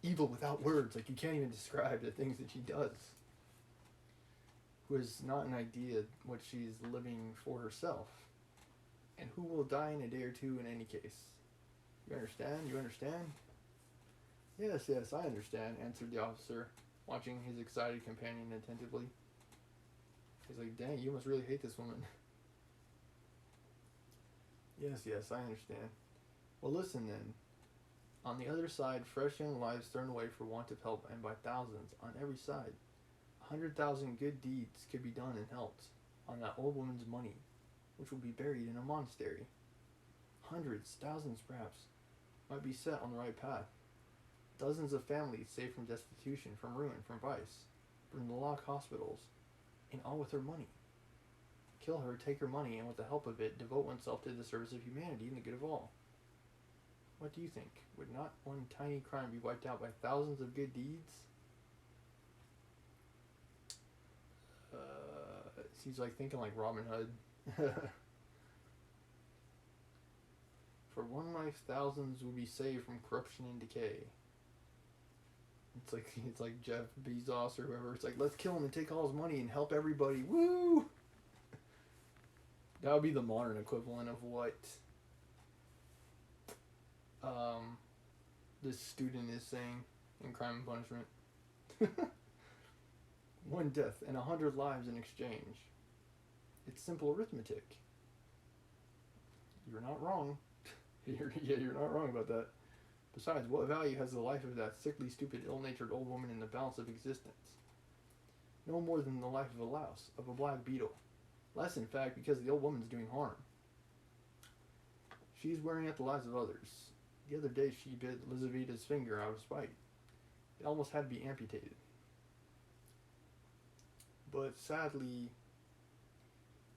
evil without words. Like, you can't even describe the things that she does. Who has not an idea what she's living for herself. And who will die in a day or two in any case. You understand? You understand? Yes, yes, I understand, answered the officer, watching his excited companion attentively. He's like, dang, you must really hate this woman. Yes, yes, I understand. Well, listen then. On the other side, fresh young lives thrown away for want of help, and by thousands, on every side. 100,000 good deeds could be done and helped, on that old woman's money, which will be buried in a monastery. Hundreds, thousands perhaps, might be set on the right path. Dozens of families saved from destitution, from ruin, from vice, from the locked hospitals, and all with her money. Kill her, take her money, and with the help of it, devote oneself to the service of humanity and the good of all. What do you think? Would not one tiny crime be wiped out by thousands of good deeds? He's like thinking like Robin Hood. For one life, thousands will be saved from corruption and decay. It's like Jeff Bezos or whoever. It's like, let's kill him and take all his money and help everybody. Woo! That would be the modern equivalent of what this student is saying in Crime and Punishment. One death and 100 lives in exchange. It's simple arithmetic. You're not wrong. You're not wrong about that. Besides, what value has the life of that sickly, stupid, ill-natured old woman in the balance of existence? No more than the life of a louse, of a black beetle. Less, in fact, because the old woman's doing harm. She's wearing out the lives of others. The other day she bit Elizaveta's finger out of spite. It almost had to be amputated. But sadly,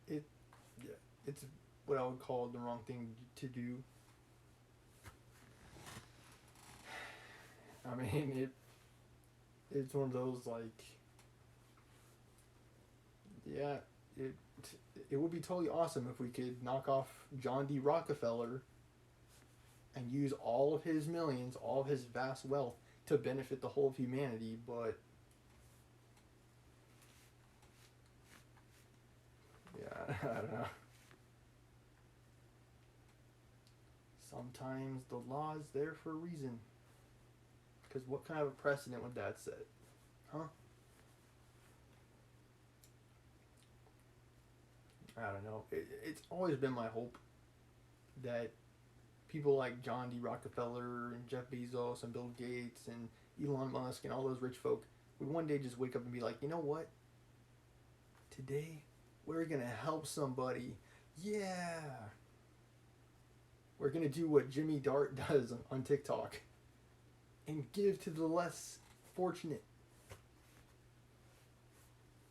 it's what I would call the wrong thing to do. I mean, it's one of those, like, yeah, it would be totally awesome if we could knock off John D. Rockefeller and use all of his millions, all of his vast wealth to benefit the whole of humanity, but yeah, I don't know. Sometimes the law is there for a reason. Because what kind of a precedent would that set? Huh? I don't know. It's always been my hope that people like John D. Rockefeller and Jeff Bezos and Bill Gates and Elon Musk and all those rich folk would one day just wake up and be like, you know what? Today, we're going to help somebody. Yeah. We're going to do what Jimmy Dart does on TikTok. And give to the less fortunate.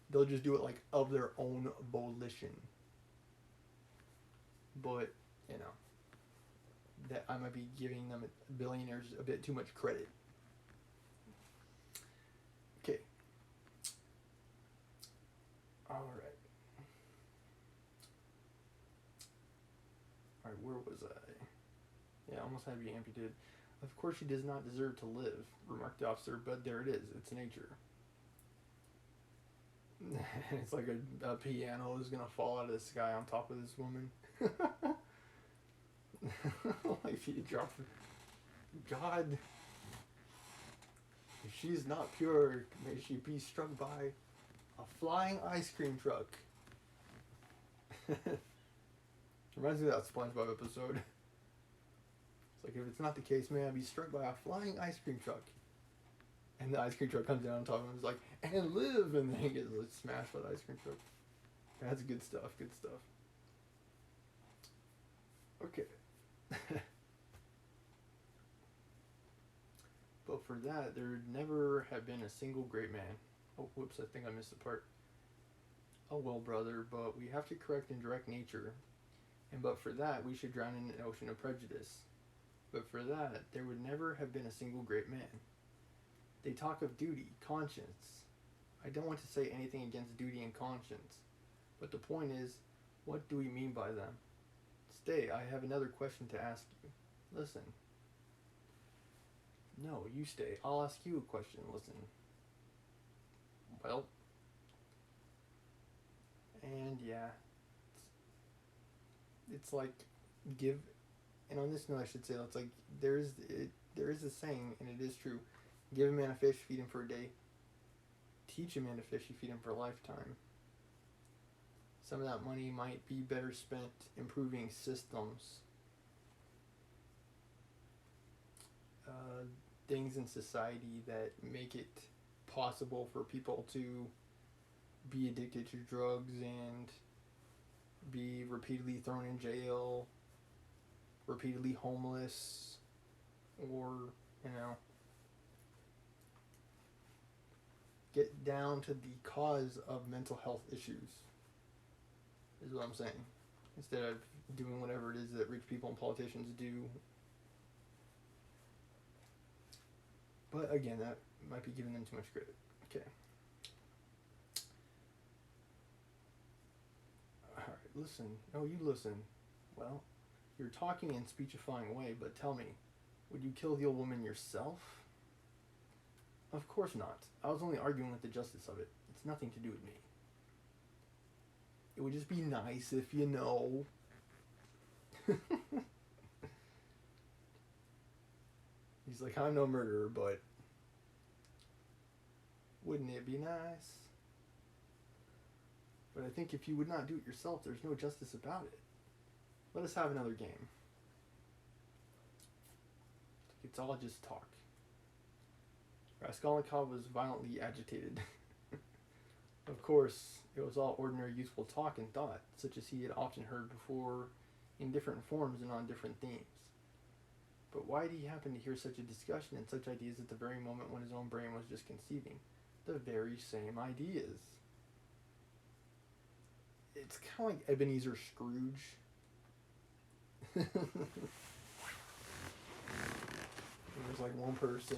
They'll just do it like of their own volition. But, that I might be giving them billionaires a bit too much credit. Okay. Alright, where was I? Yeah, almost had to be amputated. Of course she does not deserve to live, remarked the officer, but there it is. It's nature. It's like a piano is going to fall out of the sky on top of this woman. Like if you drop God, if she is not pure, may she be struck by a flying ice cream truck. Reminds me of that SpongeBob episode. It's like, if it's not the case, may I be struck by a flying ice cream truck. And the ice cream truck comes down on top of him and is like, and live! And then he gets like, smashed by the ice cream truck. That's good stuff, good stuff. Okay. But for that, there would never have been a single great man. Oh, whoops, I think I missed the part. Oh well, brother, but we have to correct and direct nature. And but for that, we should drown in an ocean of prejudice. But for that, there would never have been a single great man. They talk of duty, conscience. I don't want to say anything against duty and conscience, but the point is, what do we mean by them? Stay, I have another question to ask you. Listen. No, you stay. I'll ask you a question. Listen. Well. And yeah. It's like, give, and on this note I should say, it's like, there is a saying, and it is true. Give a man a fish, feed him for a day. Teach a man to fish, you feed him for a lifetime. Some of that money might be better spent improving systems. Things in society that make it possible for people to be addicted to drugs and be repeatedly thrown in jail, repeatedly homeless, or, get down to the cause of mental health issues, is what I'm saying. Instead of doing whatever it is that rich people and politicians do. But again, that might be giving them too much credit. Okay. Alright, listen. Oh, you listen. Well, you're talking in speechifying way, but tell me, would you kill the old woman yourself? Of course not. I was only arguing with the justice of it. It's nothing to do with me. It would just be nice if you know. He's like, I'm no murderer, but wouldn't it be nice? But I think if you would not do it yourself, there's no justice about it. Let us have another game. It's all just talk. Raskolnikov was violently agitated. Of course, it was all ordinary useful talk and thought, such as he had often heard before in different forms and on different themes. But why did he happen to hear such a discussion and such ideas at the very moment when his own brain was just conceiving the very same ideas? It's kind of like Ebenezer Scrooge. There's like one person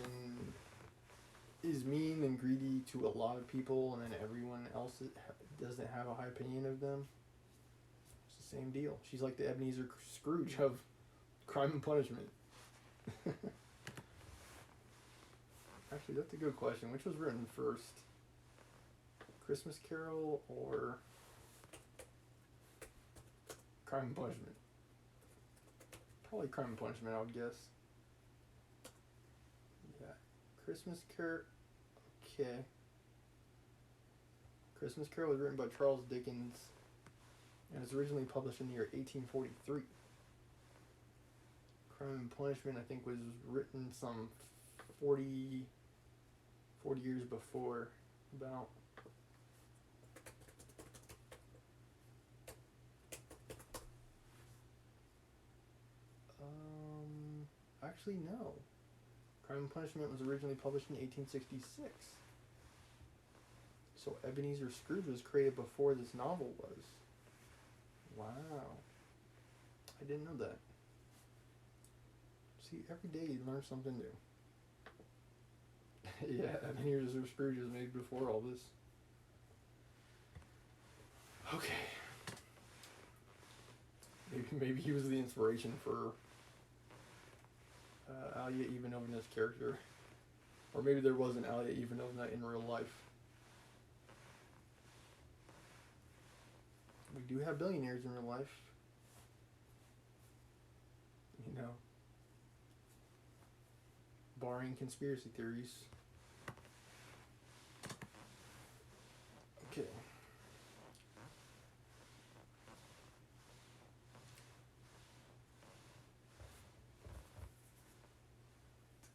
is mean and greedy to a lot of people, and then everyone else doesn't have a high opinion of them. It's the same deal. She's like the Ebenezer Scrooge of Crime and Punishment. Actually, that's a good question. Which was written first? Christmas Carol or Crime and Punishment? Probably Crime and Punishment, I would guess. Yeah. Christmas Carol. Okay. Christmas Carol was written by Charles Dickens and was originally published in the year 1843. Crime and Punishment, I think, was written some 40 years before, about. Actually, no. Crime and Punishment was originally published in 1866. So Ebenezer Scrooge was created before this novel was. Wow. I didn't know that. See, every day you learn something new. Yeah, Ebenezer Scrooge was made before all this. Okay. Maybe he was the inspiration for Alia Ivanovna's character. Or maybe there was an Alia Ivanovna in real life. We do have billionaires in real life. You know. Barring conspiracy theories. Okay.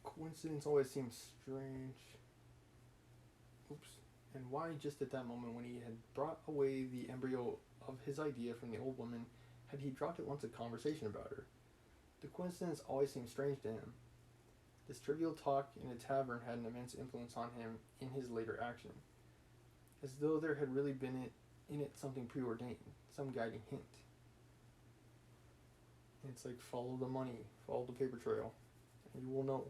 Coincidence always seems strange. Oops. And why just at that moment when he had brought away the embryo of his idea from the old woman had he dropped at once a conversation about her? The coincidence always seemed strange to him. This trivial talk in a tavern had an immense influence on him in his later action, as though there had really been in it something preordained, some guiding hint. And it's like, follow the money, follow the paper trail, and you will know.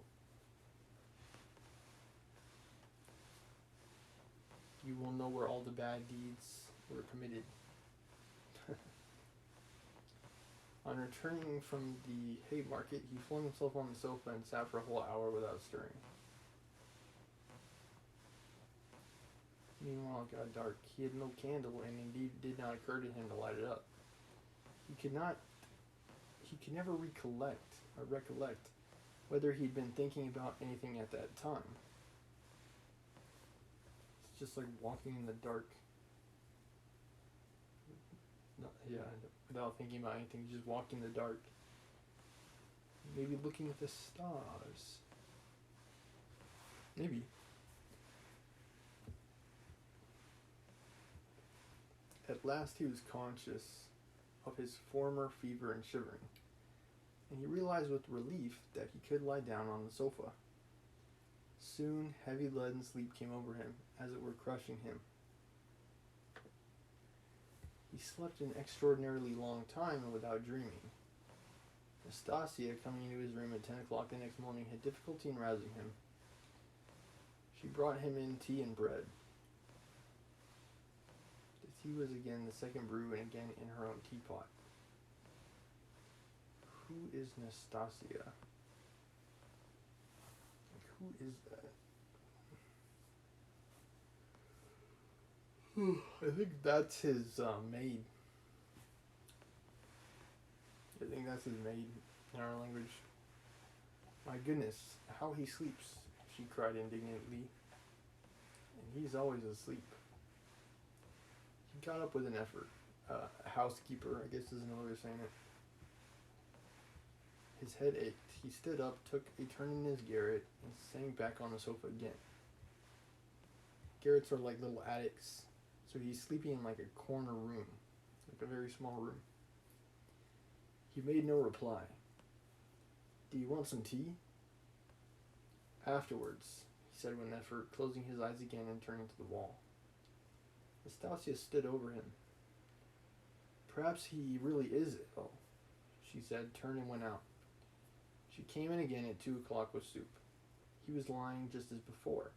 you will know where all the bad deeds were committed. On returning from the hay market, he flung himself on the sofa and sat for a whole hour without stirring. Meanwhile, it got dark. He had no candle, and indeed it did not occur to him to light it up. He could never recollect whether he'd been thinking about anything at that time. It's just like walking in the dark. Without thinking about anything, just walk in the dark. Maybe looking at the stars. Maybe. At last he was conscious of his former fever and shivering, and he realized with relief that he could lie down on the sofa. Soon heavy leaden sleep came over him, as it were crushing him. He slept an extraordinarily long time and without dreaming. Nastasia, coming into his room at 10 o'clock the next morning, had difficulty in rousing him. She brought him in tea and bread. The tea was again the second brew and again in her own teapot. Who is Nastasia? Who is that? I think that's his maid. I think that's his maid in our language. My goodness, how he sleeps, she cried indignantly. And he's always asleep. He got up with an effort. A housekeeper, I guess is another way of saying it. His head ached. He stood up, took a turn in his garret, and sank back on the sofa again. Garrets are like little attics. So he's sleeping in like a corner room, like a very small room. He made no reply. Do you want some tea? Afterwards, he said with an effort, closing his eyes again and turning to the wall. Nastasia stood over him. Perhaps he really is ill, she said, turned and went out. She came in again at 2 o'clock with soup. He was lying just as before.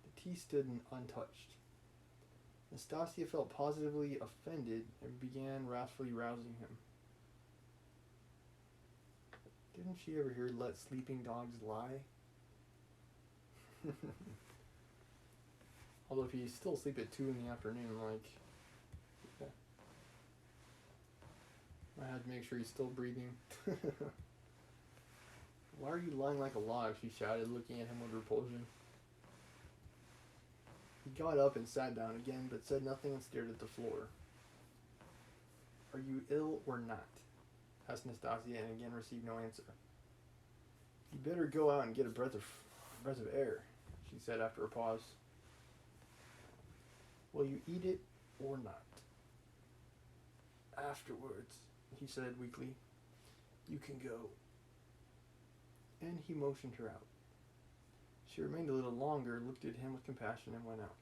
The tea stood untouched. Nastasia felt positively offended and began wrathfully rousing him. Didn't she ever hear "let sleeping dogs lie"? Although if he's still asleep at 2 in the afternoon, like, yeah. I had to make sure he's still breathing. Why are you lying like a log? She shouted, looking at him with repulsion. He got up and sat down again, but said nothing and stared at the floor. Are you ill or not? Asked Nastasia, and again received no answer. You better go out and get a breath of air, she said after a pause. Will you eat it or not? Afterwards, he said weakly. You can go. And he motioned her out. She remained a little longer, looked at him with compassion, and went out.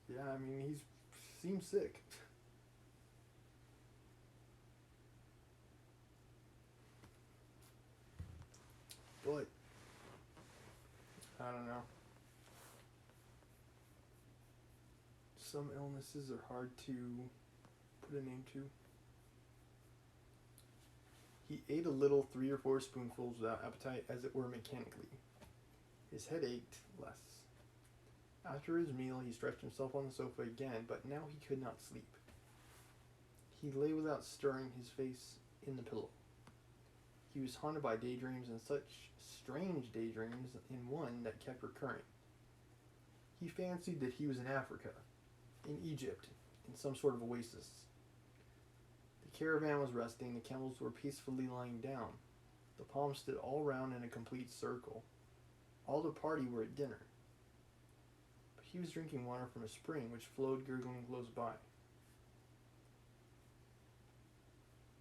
Yeah, I mean, he seems sick. But, I don't know. Some illnesses are hard to put a name to. He ate a little, 3 or 4 spoonfuls without appetite, as it were mechanically. His head ached less. After his meal, he stretched himself on the sofa again, but now he could not sleep. He lay without stirring, his face in the pillow. He was haunted by daydreams, and such strange daydreams in one that kept recurring. He fancied that he was in Africa, in Egypt, in some sort of oasis. The caravan was resting, the camels were peacefully lying down. The palms stood all round in a complete circle. All the party were at dinner. But he was drinking water from a spring which flowed gurgling close by.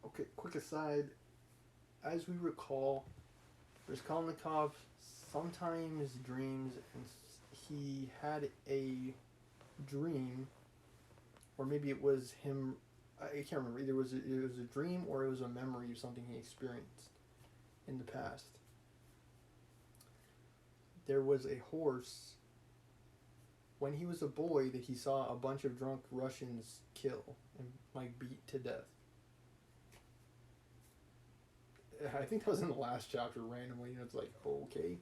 Okay, quick aside. As we recall, Raskolnikov sometimes dreams, and he had a dream, or maybe it was him, I can't remember, either it was a dream or it was a memory of something he experienced in the past. There was a horse when he was a boy that he saw a bunch of drunk Russians kill and like beat to death. I think that was in the last chapter randomly, and it's like, okay,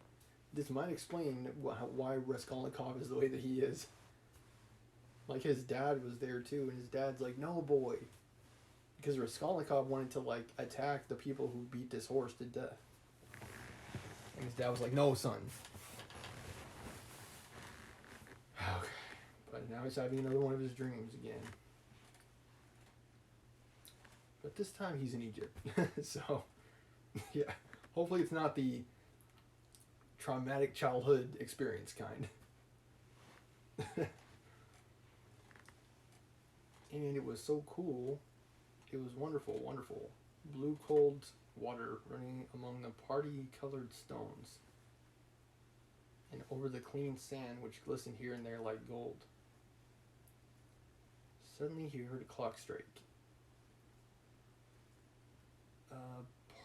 this might explain why Raskolnikov is the way that he is. Like, his dad was there too, and his dad's like, no, boy. Because Raskolnikov wanted to, like, attack the people who beat this horse to death. And his dad was like, no, son. Okay. But now he's having another one of his dreams again. But this time he's in Egypt. So, yeah. Hopefully it's not the traumatic childhood experience kind. And it was so cool. It was wonderful, wonderful. Blue cold water running among the party-colored stones, and over the clean sand which glistened here and there like gold. Suddenly he heard a clock strike.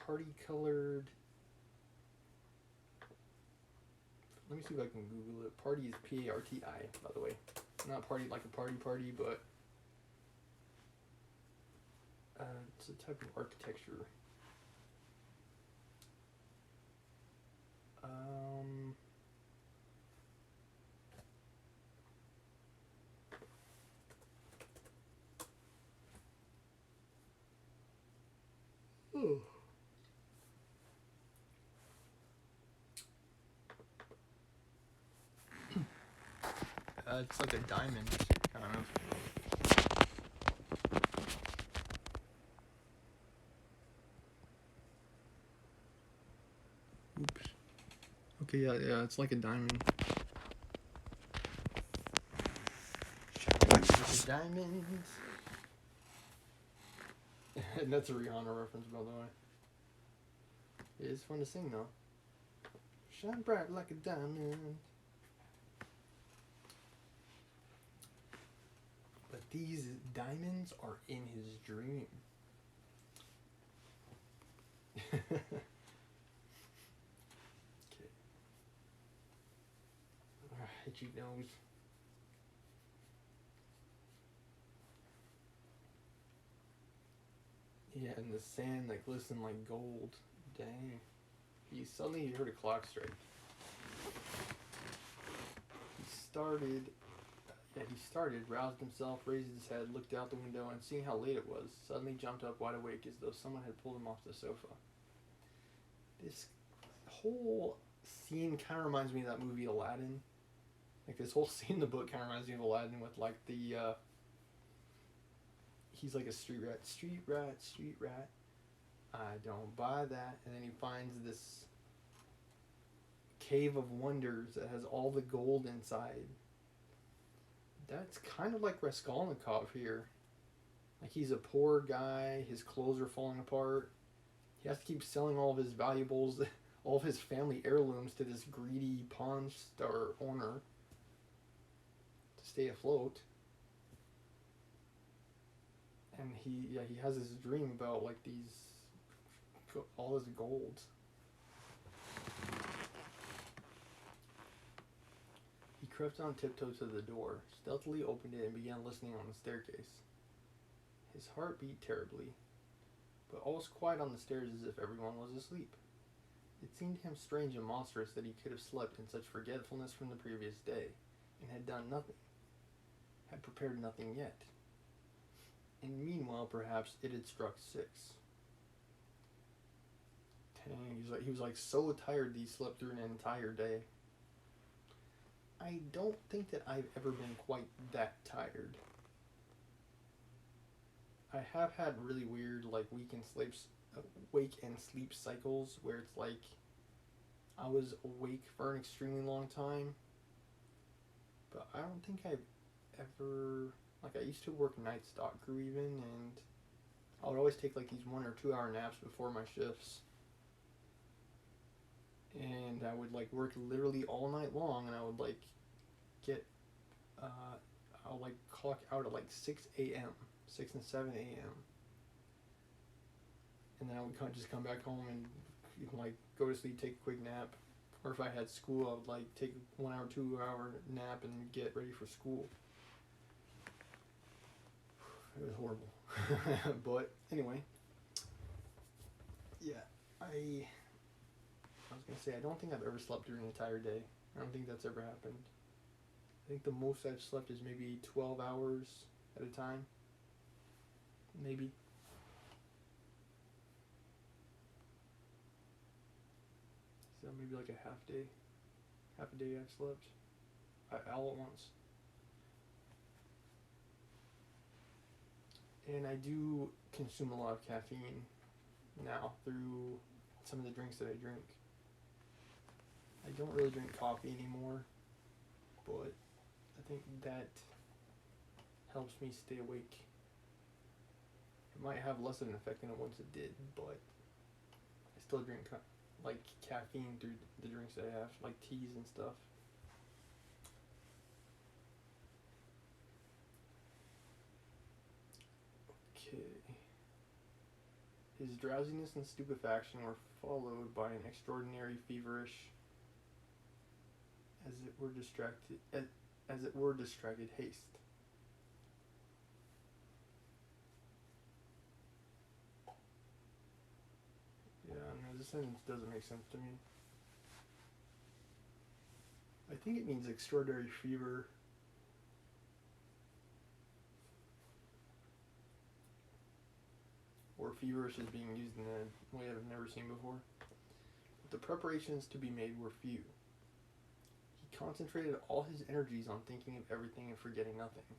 Party-colored... Let me see if I can Google it. Party is P-A-R-T-I, by the way. Not party like a party, but... it's a type of architecture. Oh. It's like a diamond, kind of. Oops. Okay, yeah, it's like a diamond. Diamonds. And that's a Rihanna reference, by the way. It is fun to sing, though. Shine bright like a diamond. But these diamonds are in his dream. Okay. Itchy nose. Yeah, and the sand that glistened like gold. Dang. He suddenly heard a clock strike. He started, roused himself, raised his head, looked out the window, and seeing how late it was, suddenly jumped up wide awake as though someone had pulled him off the sofa. This whole scene kind of reminds me of that movie Aladdin. Like, this whole scene in the book kind of reminds me of Aladdin with, like, the, he's like a street rat. I don't buy that. And then he finds this cave of wonders that has all the gold inside. That's kind of like Raskolnikov here. Like, he's a poor guy, his clothes are falling apart. He has to keep selling all of his valuables, all of his family heirlooms to this greedy pawn store owner to stay afloat. And he has this dream about, like, all his gold. He crept on tiptoe to the door, stealthily opened it, and began listening on the staircase. His heart beat terribly, but all was quiet on the stairs as if everyone was asleep. It seemed to him strange and monstrous that he could have slept in such forgetfulness from the previous day, and had done nothing, had prepared nothing yet. And meanwhile, perhaps it had struck 6. Dang, he was like so tired that he slept through an entire day. I don't think that I've ever been quite that tired. I have had really weird, like, wake and sleep cycles where it's like I was awake for an extremely long time, but I don't think I've ever, like, I used to work night stock crew even, and I would always take like these 1 or 2 hour naps before my shifts, and I would like work literally all night long, and I would like get I'll like clock out at like 6 a.m. 6 and 7 a.m. and then I would just come back home and like go to sleep, take a quick nap, Or if I had school, I would like take a 1 hour, 2 hour nap and get ready for school. It was horrible. But anyway, yeah, I was gonna say I don't think I've ever slept through an entire day. I don't think that's ever happened. I think the most I've slept is maybe 12 hours at a time. Maybe. So maybe like a half a day I've slept. All at once. And I do consume a lot of caffeine now through some of the drinks that I drink. I don't really drink coffee anymore, but I think that helps me stay awake. It might have less of an effect than it once it did, but I still drink like caffeine through the drinks that I have, like teas and stuff. Okay. His drowsiness and stupefaction were followed by an extraordinary feverish, as it were distracted haste. Yeah, no, this sentence doesn't make sense to me. I think it means extraordinary fever. Or feverish is being used in a way I've never seen before. But the preparations to be made were few. He concentrated all his energies on thinking of everything and forgetting nothing.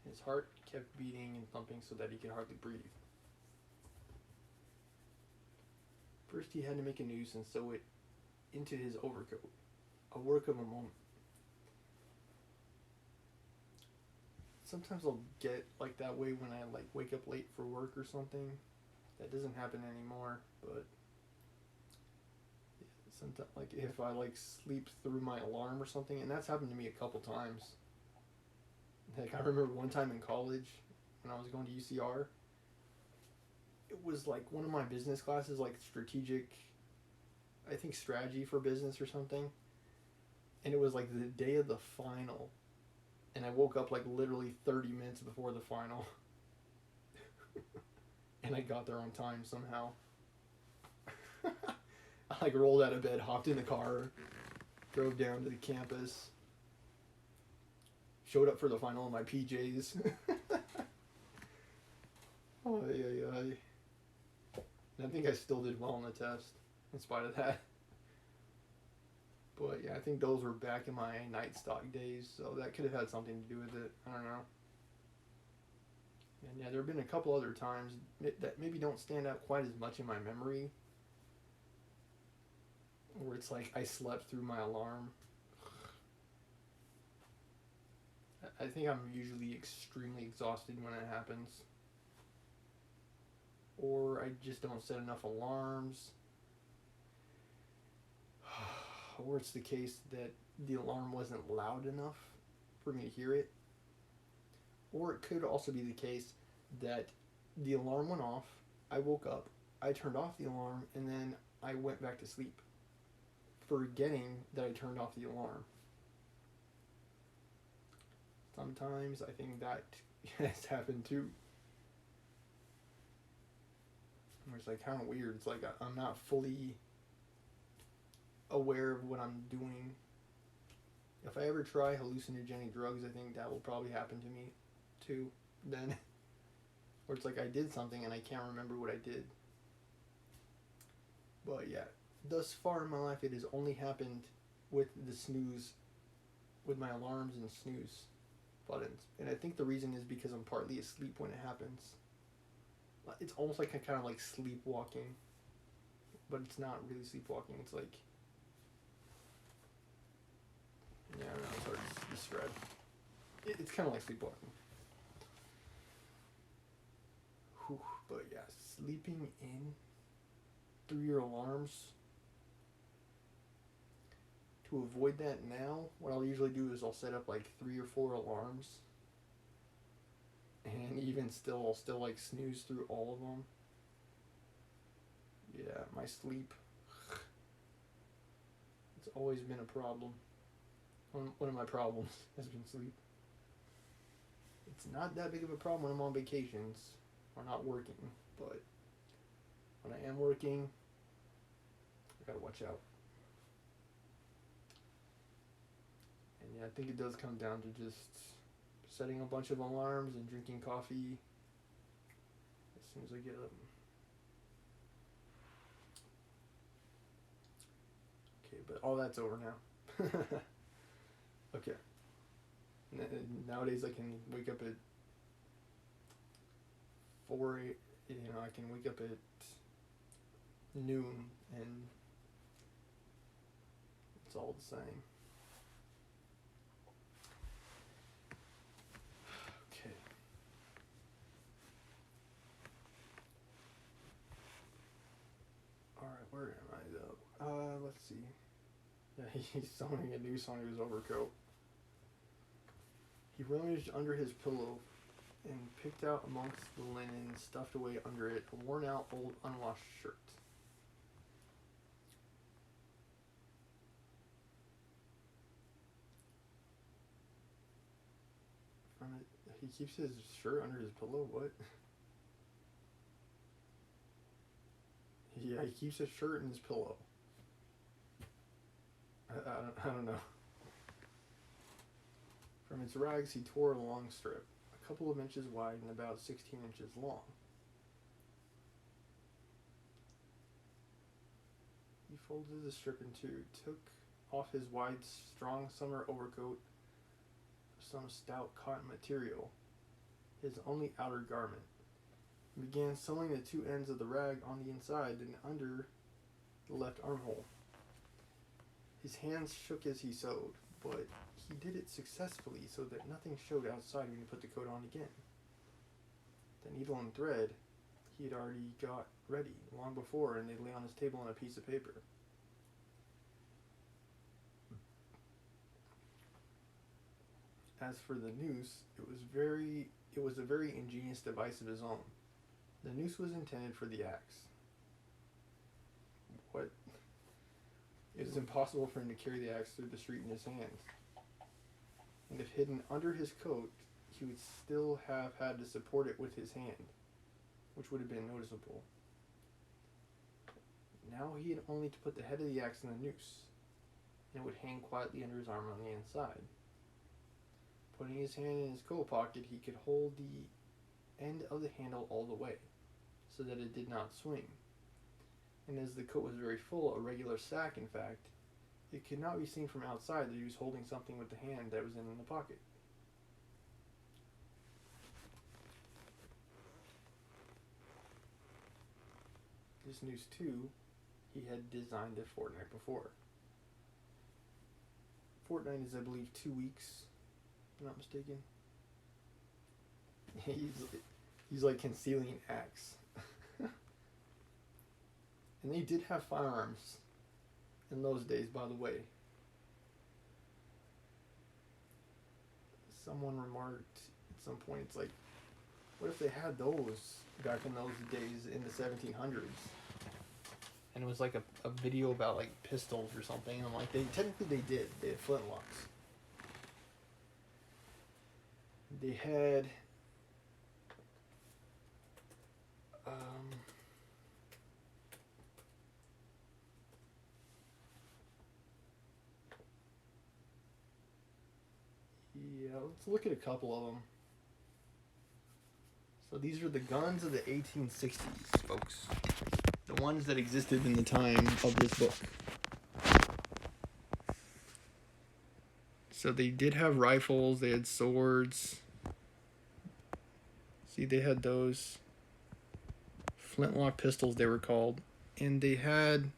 His heart kept beating and thumping so that he could hardly breathe. First he had to make a noose and sew it into his overcoat, a work of a moment. Sometimes I'll get like that way when I like wake up late for work or something. That doesn't happen anymore, but sometimes like if I like sleep through my alarm or something, and that's happened to me a couple times. Like I remember one time in college when I was going to UCR, it was like one of my business classes, like strategic, I think strategy for business or something, and it was like the day of the final. And I woke up like literally 30 minutes before the final. And I got there on time somehow. I like rolled out of bed, hopped in the car, drove down to the campus, showed up for the final in my PJs. Oh, yeah. And I think I still did well on the test, in spite of that. But yeah, I think those were back in my night stock days, so that could have had something to do with it. I don't know. And yeah, there have been a couple other times that maybe don't stand out quite as much in my memory, where it's like I slept through my alarm. I think I'm usually extremely exhausted when it happens. Or I just don't set enough alarms. Or it's the case that the alarm wasn't loud enough for me to hear it. Or it could also be the case that the alarm went off, I woke up, I turned off the alarm, and then I went back to sleep, forgetting that I turned off the alarm. Sometimes I think that has happened too. It's like kind of weird. It's like I'm not fully aware of what I'm doing. If I ever try hallucinogenic drugs, I think that will probably happen to me too then. Where it's like I did something and I can't remember what I did. But yeah, thus far in my life it has only happened with the snooze, with my alarms and snooze buttons. And I think the reason is because I'm partly asleep when it happens. It's almost like kind of like sleepwalking, but it's not really sleepwalking. It's like, yeah, I don't know, it's hard to describe. It's kind of like sleepwalking. Whew, but yeah, sleeping in through your alarms. To avoid that now, what I'll usually do is I'll set up like 3 or 4 alarms. And even still, I'll still like snooze through all of them. Yeah, my sleep. It's always been a problem. One of my problems has been sleep. It's not that big of a problem when I'm on vacations or not working, but when I am working, I gotta watch out. And yeah, I think it does come down to just setting a bunch of alarms and drinking coffee as soon as I get up. Okay, but all that's over now. Okay. Nowadays I can wake up at 4 I can wake up at noon and it's all the same. Okay. Alright, where am I though? Let's see. Yeah, he's sewing a noose on his overcoat. He rummaged under his pillow and picked out amongst the linen stuffed away under it a worn-out, old, unwashed shirt. He keeps his shirt under his pillow? What? Yeah, he keeps his shirt in his pillow. I don't know. From its rags, he tore a long strip, a couple of inches wide and about 16 inches long. He folded the strip in two, took off his wide, strong summer overcoat of some stout cotton material, his only outer garment, and began sewing the two ends of the rag on the inside and under the left armhole. His hands shook as he sewed, but he did it successfully so that nothing showed outside when he put the coat on again. The needle and thread he had already got ready long before, and they lay on his table on a piece of paper. As for the noose, it was a very ingenious device of his own. The noose was intended for the axe. What? It was impossible for him to carry the axe through the street in his hands. And if hidden under his coat, he would still have had to support it with his hand, which would have been noticeable. Now he had only to put the head of the axe in the noose, and it would hang quietly under his arm on the inside. Putting his hand in his coat pocket, he could hold the end of the handle all the way, so that it did not swing. And as the coat was very full, a regular sack in fact, it could not be seen from outside that he was holding something with the hand that was in the pocket. This noose, too, he had designed a fortnight before. Fortnight is, I believe, 2 weeks, if I'm not mistaken. He's like concealing an axe. And they did have firearms in those days, by the way. Someone remarked at some point, it's like, what if they had those back in those days in the 1700s? And it was like a video about like pistols or something. And I'm like, technically they did. They had flintlocks. They had let's look at a couple of them. So these are the guns of the 1860s, folks. The ones that existed in the time of this book. So they did have rifles, they had swords. See, they had those. Flintlock pistols, they were called. And they had...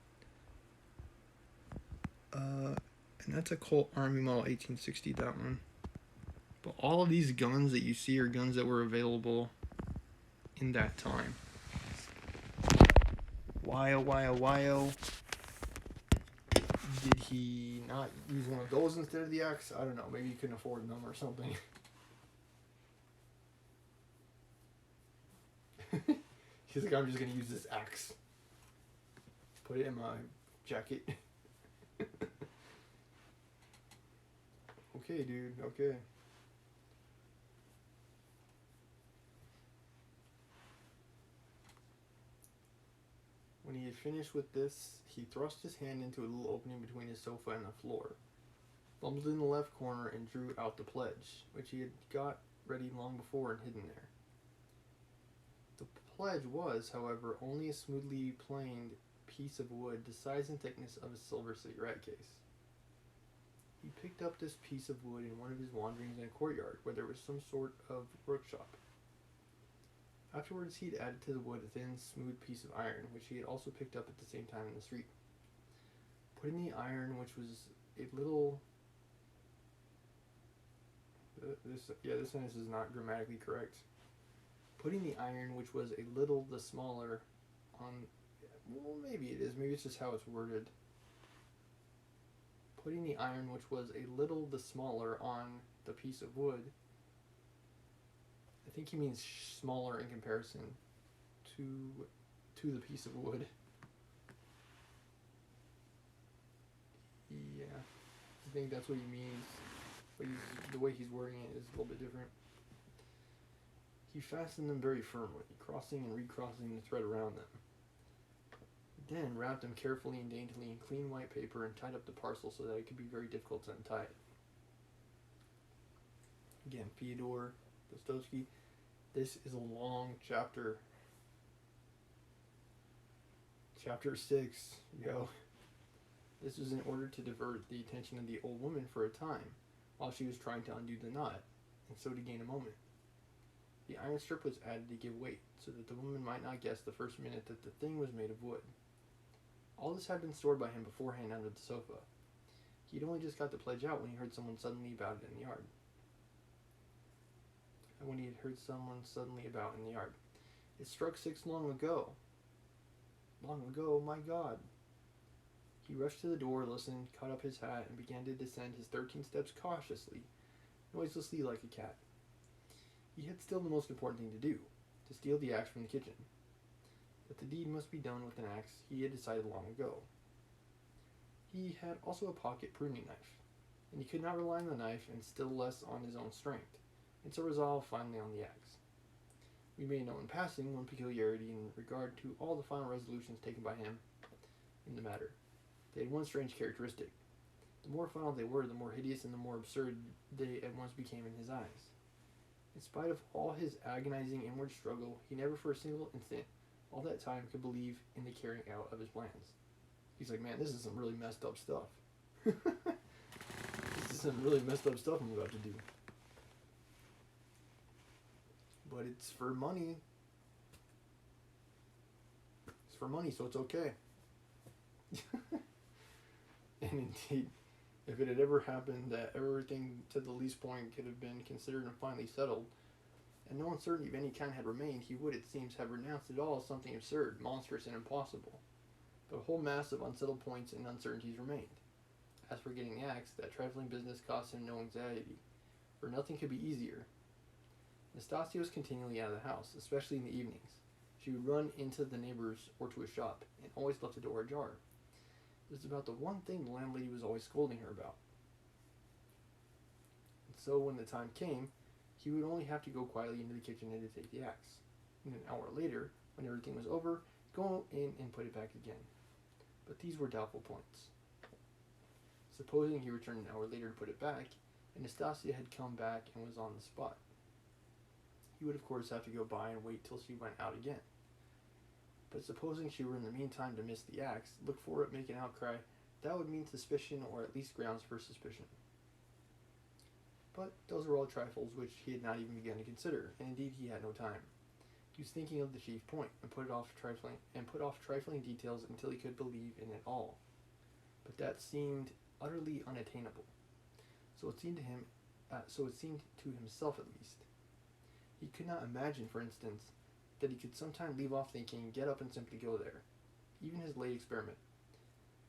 and that's a Colt Army Model 1860, that one. But all of these guns that you see are guns that were available in that time. Why, did he not use one of those instead of the axe? I don't know. Maybe he couldn't afford them or something. He's like, I'm just going to use this axe. Put it in my jacket. Okay, dude, okay. When he had finished with this, he thrust his hand into a little opening between his sofa and the floor, fumbled in the left corner, and drew out the pledge, which he had got ready long before and hidden there. The pledge was, however, only a smoothly planed piece of wood the size and thickness of a silver cigarette case. He picked up this piece of wood in one of his wanderings in a courtyard where there was some sort of workshop. Afterwards, he had added to the wood a thin, smooth piece of iron, which he had also picked up at the same time in the street. Putting the iron, which was a little... This sentence is not grammatically correct. Putting the iron, which was a little the smaller, on... Well, maybe it is. Maybe it's just how it's worded. Putting the iron, which was a little the smaller, on the piece of wood. I think he means smaller in comparison to the piece of wood. Yeah, I think that's what he means. But the way he's wording it is a little bit different. He fastened them very firmly, crossing and recrossing the thread around them. Then wrapped them carefully and daintily in clean white paper and tied up the parcel so that it could be very difficult to untie it. Again, Fyodor Dostoevsky. This is a long chapter. Chapter 6, yo. This was in order to divert the attention of the old woman for a time, while she was trying to undo the knot, and so to gain a moment. The iron strip was added to give weight, so that the woman might not guess the first minute that the thing was made of wood. All this had been stored by him beforehand under the sofa. He had only just got the pledge out when he heard someone suddenly about it in the yard. It struck 6 long ago. Long ago, my God. He rushed to the door, listened, caught up his hat, and began to descend his 13 steps cautiously, noiselessly like a cat. He had still the most important thing to do, to steal the axe from the kitchen. That the deed must be done with an axe he had decided long ago. He had also a pocket pruning knife, and he could not rely on the knife and still less on his own strength, and so resolved finally on the axe. We may know in passing one peculiarity in regard to all the final resolutions taken by him in the matter. They had one strange characteristic. The more final they were, the more hideous and the more absurd they at once became in his eyes. In spite of all his agonizing inward struggle, he never for a single instant, all that time, could believe in the carrying out of his plans. He's like, man, this is some really messed up stuff. This is some really messed up stuff I'm about to do. But it's for money. It's for money, so it's okay. And indeed, if it had ever happened that everything to the least point could have been considered and finally settled, and no uncertainty of any kind had remained, he would, it seems, have renounced it all as something absurd, monstrous, and impossible. But a whole mass of unsettled points and uncertainties remained. As for getting the axe, that trifling business cost him no anxiety, for nothing could be easier. Nastasia was continually out of the house, especially in the evenings. She would run into the neighbors or to a shop, and always left the door ajar. It was about the one thing the landlady was always scolding her about. And so when the time came, he would only have to go quietly into the kitchen and to take the axe. And an hour later, when everything was over, go in and put it back again. But these were doubtful points. Supposing he returned an hour later to put it back, and Nastasia had come back and was on the spot. He would of course have to go by and wait till she went out again. But supposing she were in the meantime to miss the axe, look for it, make an outcry, that would mean suspicion, or at least grounds for suspicion. But those were all trifles which he had not even begun to consider, and indeed he had no time. He was thinking of the chief point, and put off trifling details until he could believe in it all. But that seemed utterly unattainable. So it seemed to himself at least. He could not imagine, for instance, that he could sometime leave off thinking, get up and simply go there. Even his late experiment,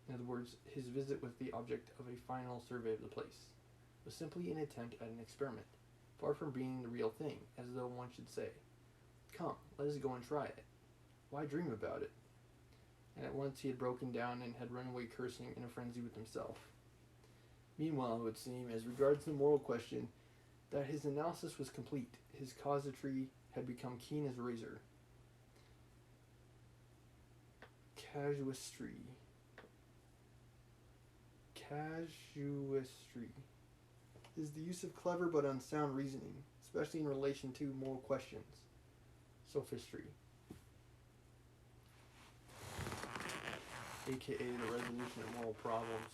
in other words, his visit with the object of a final survey of the place, was simply an attempt at an experiment, far from being the real thing, as though one should say, come, let us go and try it. Why dream about it? And at once he had broken down and had run away cursing in a frenzy with himself. Meanwhile, it would seem, as regards the moral question, that his analysis was complete. His casuistry had become keen as a razor. Casuistry. Casuistry is the use of clever but unsound reasoning, especially in relation to moral questions. Sophistry, aka the resolution of moral problems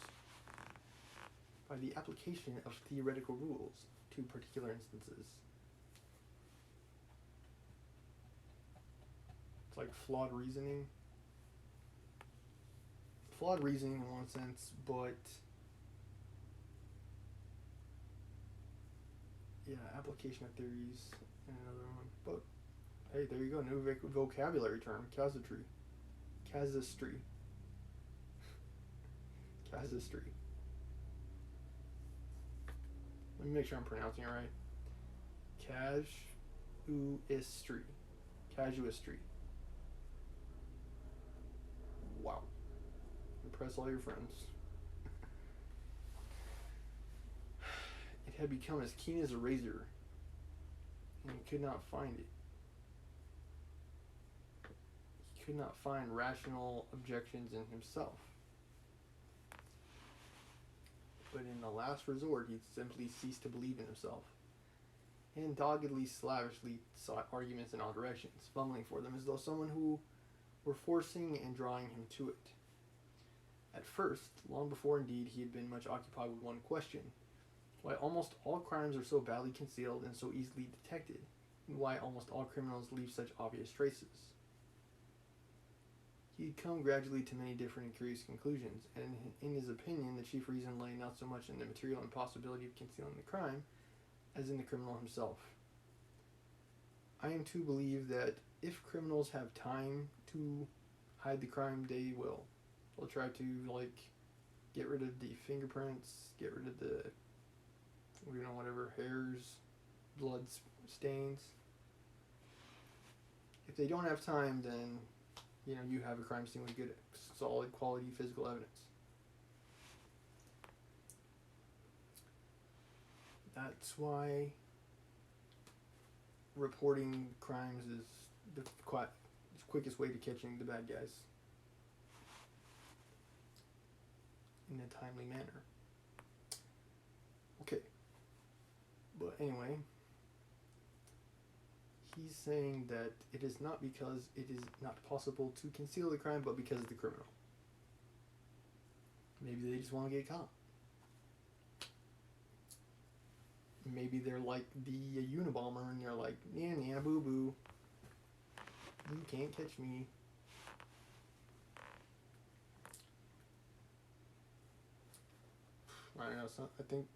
by the application of theoretical rules to particular instances. It's like flawed reasoning. Flawed reasoning in one sense, but yeah, application of theories in another one. But hey, there you go, new vocabulary term, casuistry. Casuistry. Casuistry. Let me make sure I'm pronouncing it right. Casuistry. Casuistry. Wow. Impress all your friends. It had become as keen as a razor, and he could not find it. He could not find rational objections in himself. But in the last resort, he simply ceased to believe in himself, and doggedly, slavishly sought arguments in all directions, fumbling for them as though someone who were forcing and drawing him to it. At first, long before indeed, he had been much occupied with one question: why almost all crimes are so badly concealed and so easily detected, and why almost all criminals leave such obvious traces. He had come gradually to many different and curious conclusions, and in his opinion, the chief reason lay not so much in the material impossibility of concealing the crime, as in the criminal himself. I am to believe that if criminals have time to hide the crime, they will. They'll try to, get rid of the fingerprints, get rid of the, whatever, hairs, blood stains. If they don't have time, then you have a crime scene with good, solid, quality physical evidence. That's why reporting crimes is the quickest way to catching the bad guys in a timely manner. Okay. But anyway, he's saying that it is not because it is not possible to conceal the crime, but because of the criminal. Maybe they just want to get caught. Maybe they're like the Unabomber and they're like, nah, boo boo. You can't catch me. I don't know, I think,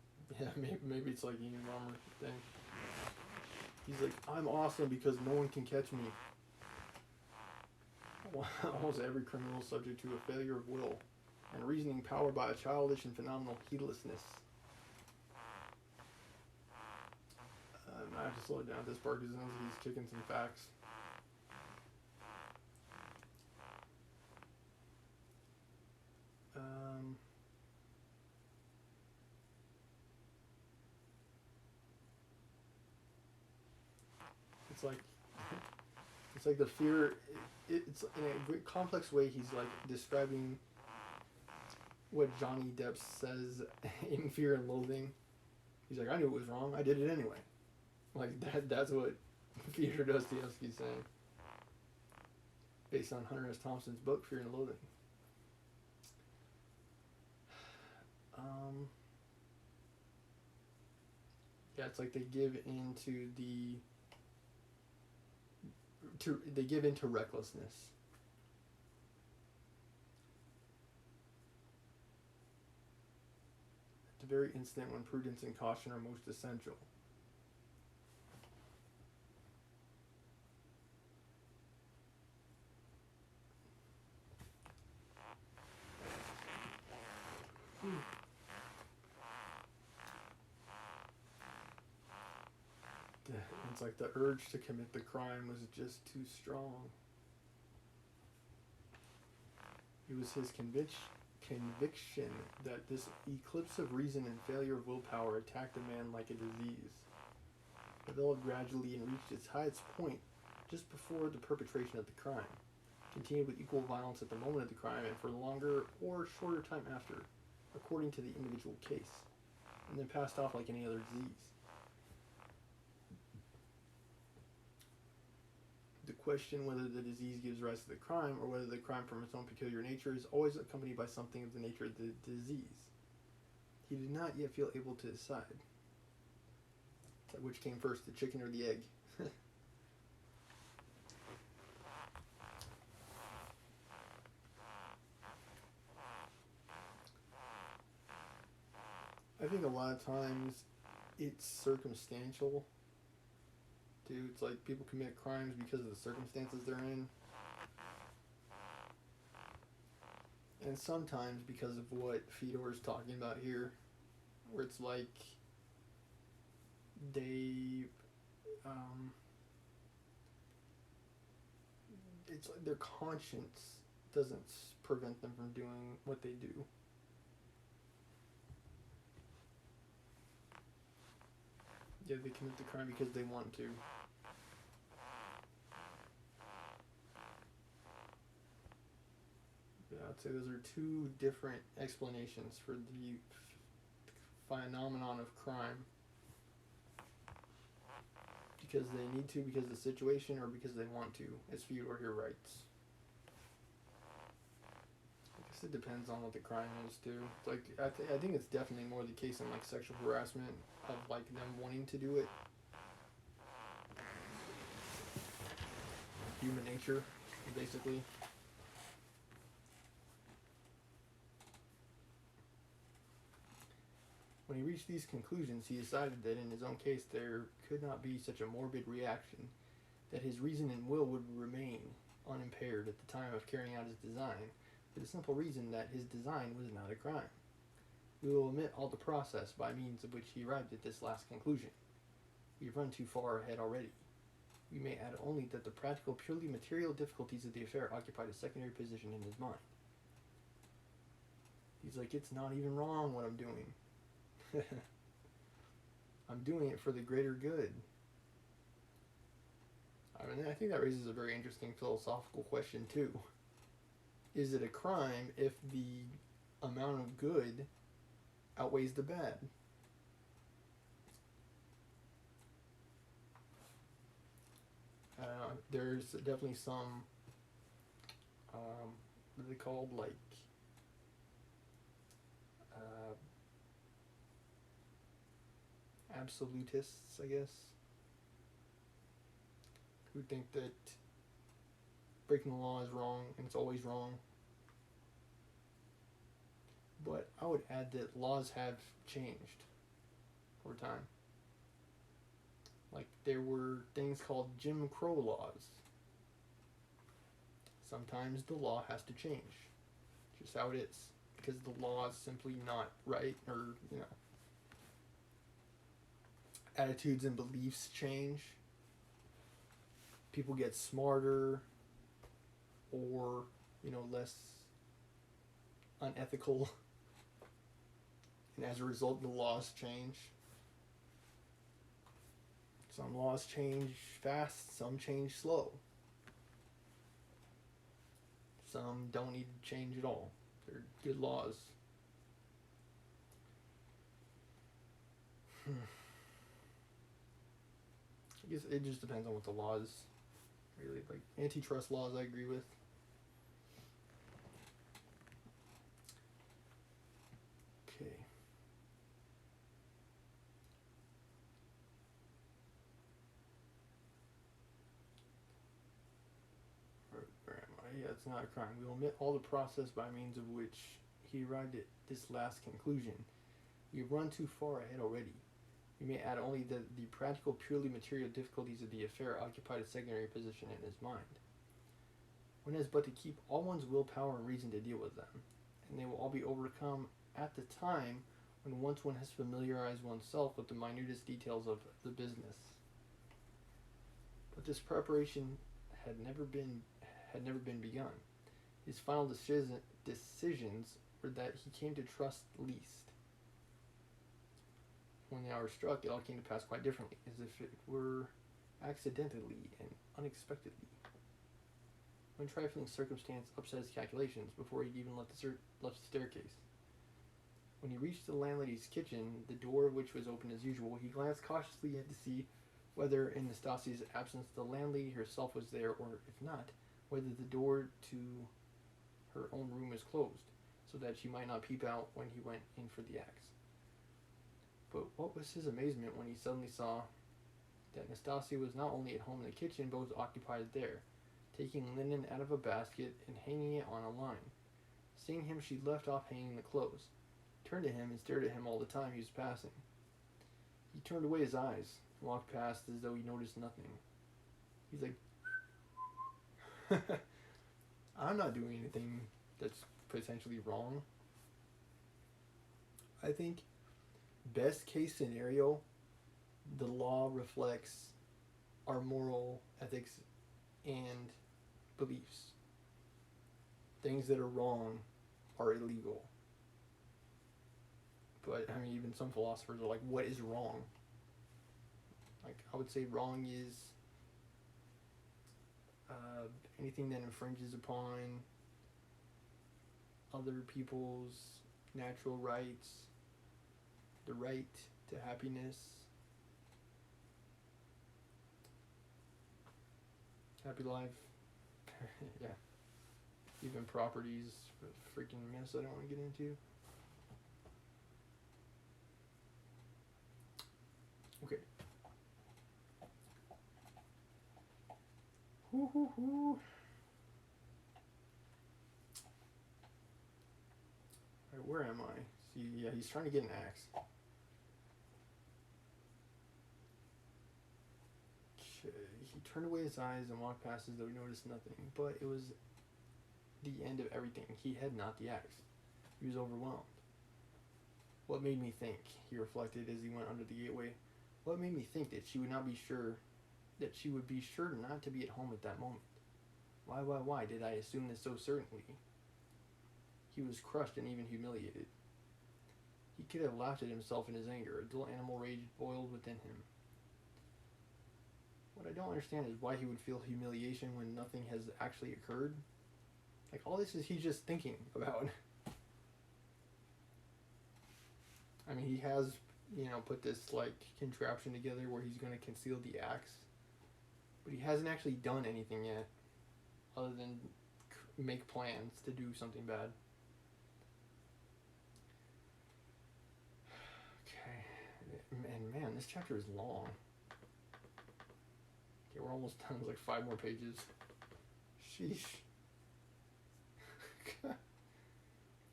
maybe it's like a Unabomber thing. He's like, I'm awesome because no one can catch me. Almost every criminal is subject to a failure of will and reasoning powered by a childish and phenomenal heedlessness. I have to slow it down at this part because he's kicking some facts. It's like the fear. It's in a great complex way. He's like describing what Johnny Depp says in Fear and Loathing. He's like, I knew it was wrong. I did it anyway. Like that's what Fyodor Dostoevsky's saying, based on Hunter S. Thompson's book Fear and Loathing. Yeah, it's like they give into recklessness. At the very instant when prudence and caution are most essential. It's like the urge to commit the crime was just too strong. It was his conviction that this eclipse of reason and failure of willpower attacked the man like a disease, developed gradually and reached its highest point just before the perpetration of the crime, continued with equal violence at the moment of the crime and for longer or shorter time after, according to the individual case, and then passed off like any other disease. The question whether the disease gives rise to the crime or whether the crime from its own peculiar nature is always accompanied by something of the nature of the disease. He did not yet feel able to decide. It's like which came first, the chicken or the egg? I think a lot of times it's circumstantial. Dude, it's like people commit crimes because of the circumstances they're in. And sometimes because of what Fedor's talking about here, where it's like they, it's like their conscience doesn't prevent them from doing what they do. Yeah, they commit the crime because they want to. Yeah, I'd say those are two different explanations for the phenomenon of crime. Because they need to, because of the situation, or because they want to, as Fedor here writes. I guess it depends on what the crime is too. It's like I think it's definitely more the case in like sexual harassment of like them wanting to do it. Human nature, basically. When he reached these conclusions, he decided that in his own case there could not be such a morbid reaction, that his reason and will would remain unimpaired at the time of carrying out his design, for the simple reason that his design was not a crime. We will omit all the process by means of which he arrived at this last conclusion. We have run too far ahead already. We may add only that the practical, purely material difficulties of the affair occupied a secondary position in his mind. He's like, it's not even wrong what I'm doing. I'm doing it for the greater good. I mean, I think that raises a very interesting philosophical question too. Is it a crime if the amount of good outweighs the bad? There's definitely some, what are they called, like, absolutists, I guess, who think that breaking the law is wrong and it's always wrong. But I would add that laws have changed over time. Like, there were things called Jim Crow laws. Sometimes the law has to change. Just how it is. Because the law is simply not right, or, you know, attitudes and beliefs change. People get smarter, or, you know, less unethical. And as a result, the laws change. Some laws change fast, some change slow. Some don't need to change at all. They're good laws. I guess it just depends on what the laws really like. Antitrust laws, I agree with. Okay. Where am I? Yeah, it's not a crime. We omit all the process by means of which he arrived at this last conclusion. We have run too far ahead already. We may add only that the practical, purely material difficulties of the affair occupied a secondary position in his mind. One has but to keep all one's willpower and reason to deal with them, and they will all be overcome at the time when once one has familiarized oneself with the minutest details of the business. But this preparation had never been begun. His final decisions or that he came to trust least. When the hour struck, it all came to pass quite differently, as if it were accidentally and unexpectedly. One trifling circumstance upset his calculations before he'd even left the staircase. When he reached the landlady's kitchen, the door of which was open as usual, he glanced cautiously in to see whether, in Nastasia's absence, the landlady herself was there, or, if not, whether the door to her own room was closed, so that she might not peep out when he went in for the axe. But what was his amazement when he suddenly saw that Nastasia was not only at home in the kitchen, but was occupied there, taking linen out of a basket and hanging it on a line. Seeing him, she left off hanging the clothes, turned to him, and stared at him all the time he was passing. He turned away his eyes, and walked past as though he noticed nothing. He's like, I'm not doing anything that's potentially wrong. I think, best case scenario, the law reflects our moral ethics and beliefs. Things that are wrong are illegal. But, I mean, even some philosophers are like, what is wrong? Like, I would say wrong is anything that infringes upon other people's natural rights, the right to happiness, happy life, yeah, even properties, freaking mess I don't want to get into. Okay. Alright, where am I? See, yeah, he's trying to get an axe. Okay, he turned away his eyes and walked past as though he noticed nothing, but it was the end of everything. He had not the axe. He was overwhelmed. What made me think, he reflected as he went under the gateway, what made me think that she would be sure not to be at home at that moment? Why did I assume this so certainly? He was crushed and even humiliated. He could have laughed at himself in his anger. A dull animal rage boiled within him. What I don't understand is why he would feel humiliation when nothing has actually occurred. Like, all this is he's just thinking about. I mean, he has, put this, contraption together where he's going to conceal the axe. But he hasn't actually done anything yet, other than make plans to do something bad. Okay. And man, this chapter is long. Okay, we're almost done. It's like 5 more pages. Sheesh.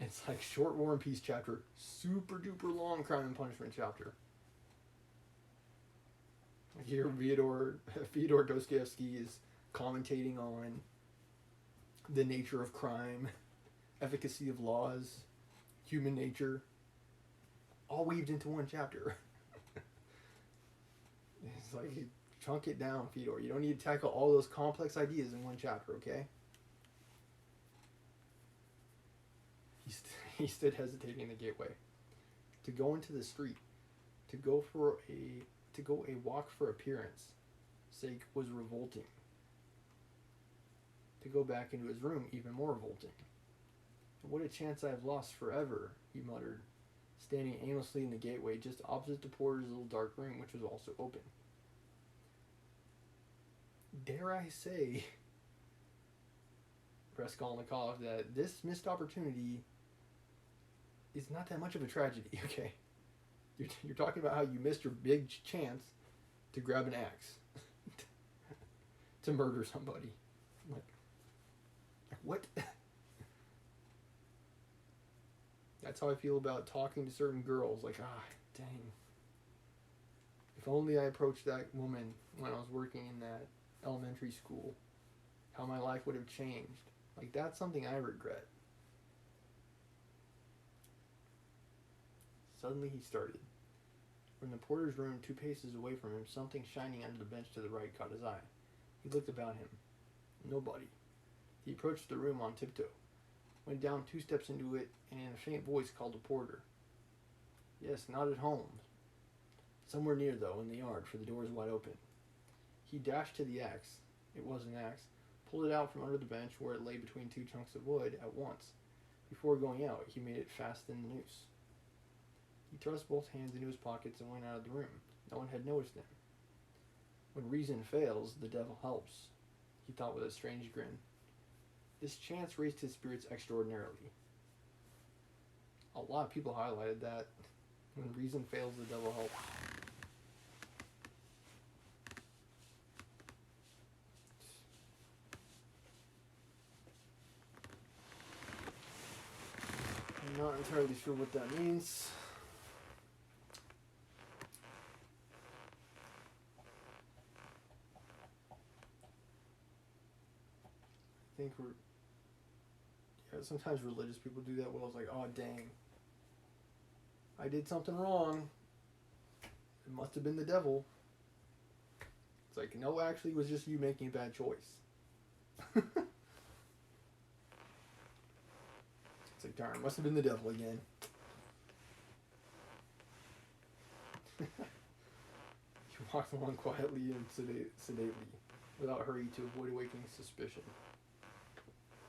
It's like short War and Peace chapter, super duper long Crime and Punishment chapter. Here Fyodor Dostoevsky is commentating on the nature of crime, efficacy of laws, human nature, all weaved into one chapter. It's like, chunk it down, Fyodor. You don't need to tackle all those complex ideas in one chapter, okay? He stood hesitating in the gateway. To go into the street, to go a walk for appearance sake was revolting. To go back into his room, even more revolting. What a chance I have lost forever, he muttered, standing aimlessly in the gateway just opposite the porter's little dark room, which was also open. Dare I say, Raskolnikov, that this missed opportunity is not that much of a tragedy, okay? You're talking about how you missed your big chance to grab an axe to murder somebody. Like what? That's how I feel about talking to certain girls. Like, dang. If only I approached that woman when I was working in that elementary school, how my life would have changed. Like, that's something I regret. Suddenly he started. From the porter's room 2 paces away from him, something shining under the bench to the right caught his eye. He looked about him. Nobody. He approached the room on tiptoe. went down 2 steps into it, and in a faint voice called the porter. Yes, not at home. Somewhere near, though, in the yard, for the door is wide open. He dashed to the axe. It was an axe. Pulled it out from under the bench where it lay between 2 chunks of wood at once. Before going out, he made it fast in the noose. He thrust both hands into his pockets and went out of the room. No one had noticed him. When reason fails, the devil helps, he thought with a strange grin. This chance raised his spirits extraordinarily. A lot of people highlighted that. When reason fails, the devil helps. I'm not entirely sure what that means. I think sometimes religious people do that. Well, it's like, oh dang, I did something wrong. It must have been the devil. It's like, no, actually, it was just you making a bad choice. It's like, darn, must have been the devil again. He walked along quietly and sedately, without hurry to avoid awakening suspicion.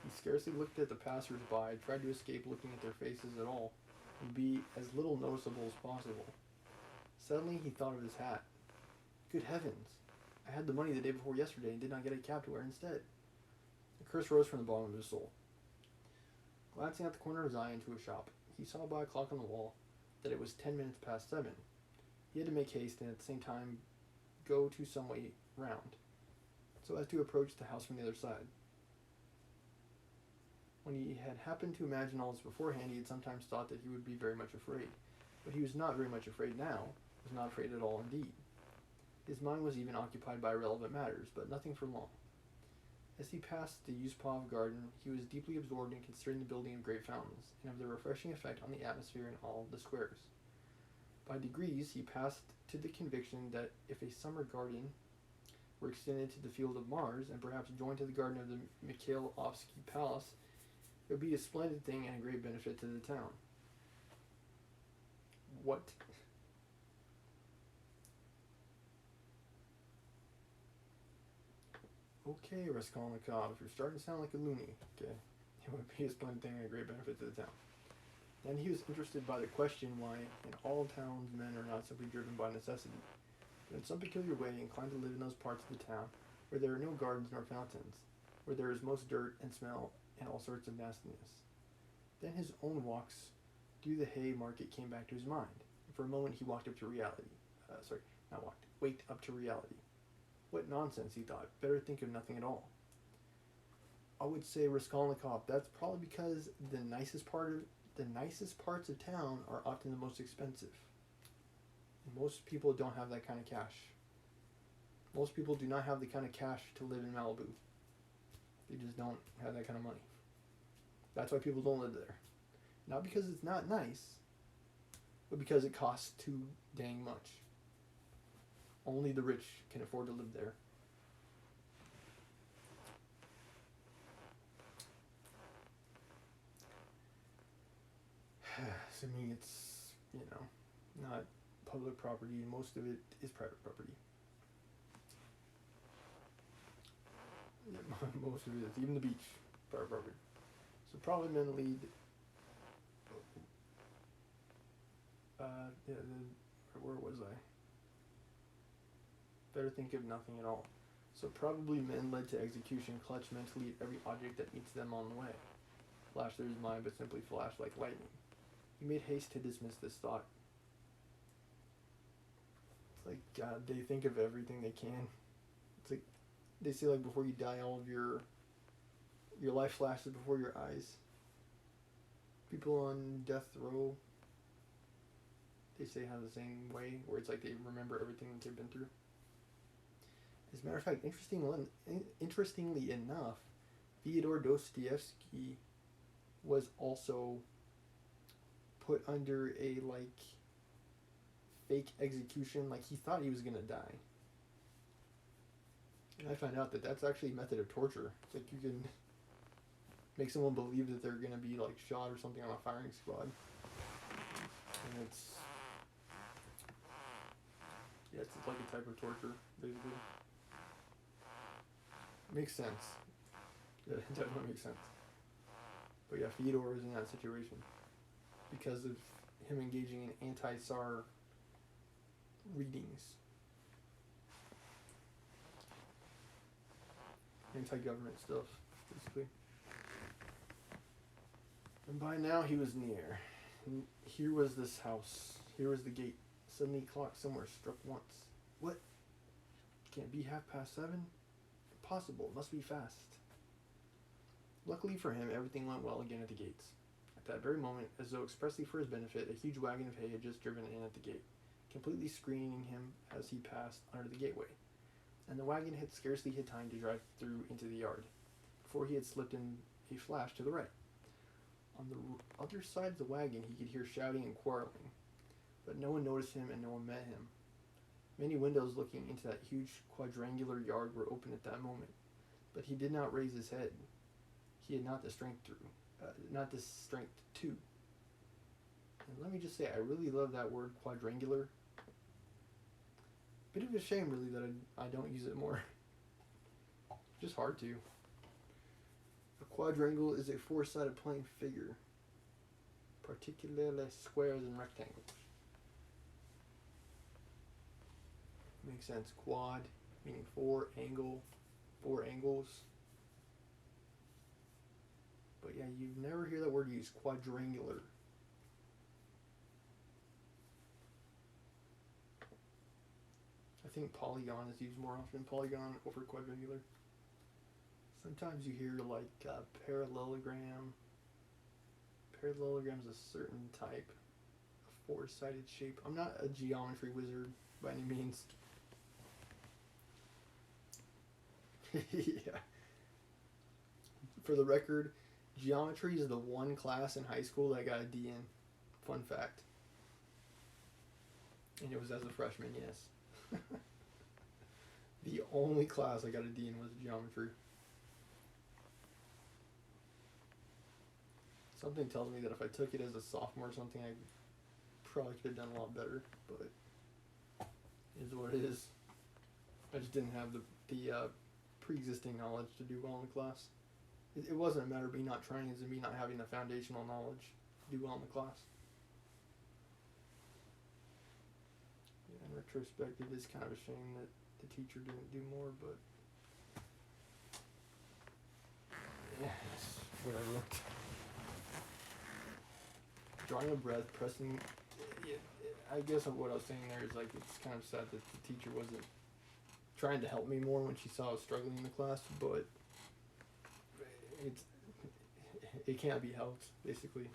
He scarcely looked at the passers-by, tried to escape looking at their faces at all, and be as little noticeable as possible. Suddenly he thought of his hat. Good heavens! I had the money the day before yesterday and did not get a cap to wear instead. A curse rose from the bottom of his soul. Glancing out the corner of his eye into a shop, he saw by a clock on the wall that it was 10 minutes past 7. He had to make haste and at the same time go to some way round, so as to approach the house from the other side. When he had happened to imagine all this beforehand, he had sometimes thought that he would be very much afraid. But he was not very much afraid now, was not afraid at all indeed. His mind was even occupied by irrelevant matters, but nothing for long. As he passed the Yuspov garden, he was deeply absorbed in considering the building of great fountains, and of their refreshing effect on the atmosphere in all the squares. By degrees, he passed to the conviction that if a summer garden were extended to the field of Mars, and perhaps joined to the garden of the Mikhailovsky Palace, it would be a splendid thing and a great benefit to the town. What? Okay, Raskolnikov, you're starting to sound like a loony. Okay. It would be a splendid thing and a great benefit to the town. Then he was interested by the question why in all towns men are not simply driven by necessity, but in some peculiar way inclined to live in those parts of the town where there are no gardens nor fountains, where there is most dirt and smell and all sorts of nastiness. Then his own walks through the hay market came back to his mind, and for a moment he walked up to reality. Waked up to reality. What nonsense, he thought. Better think of nothing at all. I would say, Raskolnikov, that's probably because the nicest parts of town are often the most expensive. And most people don't have that kind of cash. Most people do not have the kind of cash to live in Malibu. They just don't have that kind of money. That's why people don't live there. Not because it's not nice, but because it costs too dang much. Only the rich can afford to live there. Assuming it's, not public property, most of it is private property. Yeah, most of it is, even the beach, private property. So probably men lead. Where was I? Better think of nothing at all. So probably men led to execution clutch mentally at every object that meets them on the way. Flash through his mind, but simply flash like lightning. He made haste to dismiss this thought. It's like, God, they think of everything they can. It's like, they say, like, before you die, all of your life flashes before your eyes. People on death row, they say have the same way, where it's like they remember everything that they've been through. As a matter of fact, interestingly enough, Fyodor Dostoevsky was also put under a, fake execution. He thought he was going to die. And I found out that that's actually a method of torture. It's like you can make someone believe that they're gonna be like shot or something on a firing squad. And it's like a type of torture, basically. Makes sense. Yeah, it definitely makes sense. But yeah, Fyodor is in that situation because of him engaging in anti-Tsar readings. Anti-government stuff, basically. And by now he was near. And here was this house. Here was the gate. Suddenly a clock somewhere struck once. What? Can't be 7:30? Impossible. Must be fast. Luckily for him, everything went well again at the gates. At that very moment, as though expressly for his benefit, a huge wagon of hay had just driven in at the gate, completely screening him as he passed under the gateway. And the wagon had scarcely had time to drive through into the yard, before he had slipped in a flash to the right. On the other side of the wagon, he could hear shouting and quarreling, but no one noticed him and no one met him. Many windows looking into that huge quadrangular yard were open at that moment, but he did not raise his head. He had not the strength to. And let me just say, I really love that word, quadrangular. Bit of a shame, really, that I don't use it more. Just hard to. A quadrangle is a four-sided plane figure, particularly squares and rectangles. Makes sense. Quad, meaning four, angle, four angles. But yeah, you never hear that word used, quadrangular. I think polygon is used more often, polygon over quadrangular. Sometimes you hear like parallelogram. Parallelogram is a certain type of four-sided shape. I'm not a geometry wizard by any means. Yeah. For the record, geometry is the one class in high school that I got a D in. Fun fact. And it was as a freshman, yes. The only class I got a D in was geometry. Something tells me that if I took it as a sophomore or something, I probably could have done a lot better, but it is what it is. I just didn't have the pre-existing knowledge to do well in the class. It wasn't a matter of me not trying, it's me not having the foundational knowledge to do well in the class. Yeah, in retrospect, it is kind of a shame that the teacher didn't do more, but yeah, that's whatever. Drawing a breath, pressing. Yeah, I guess what I was saying there is like it's kind of sad that the teacher wasn't trying to help me more when she saw I was struggling in the class, but it can't be helped, basically.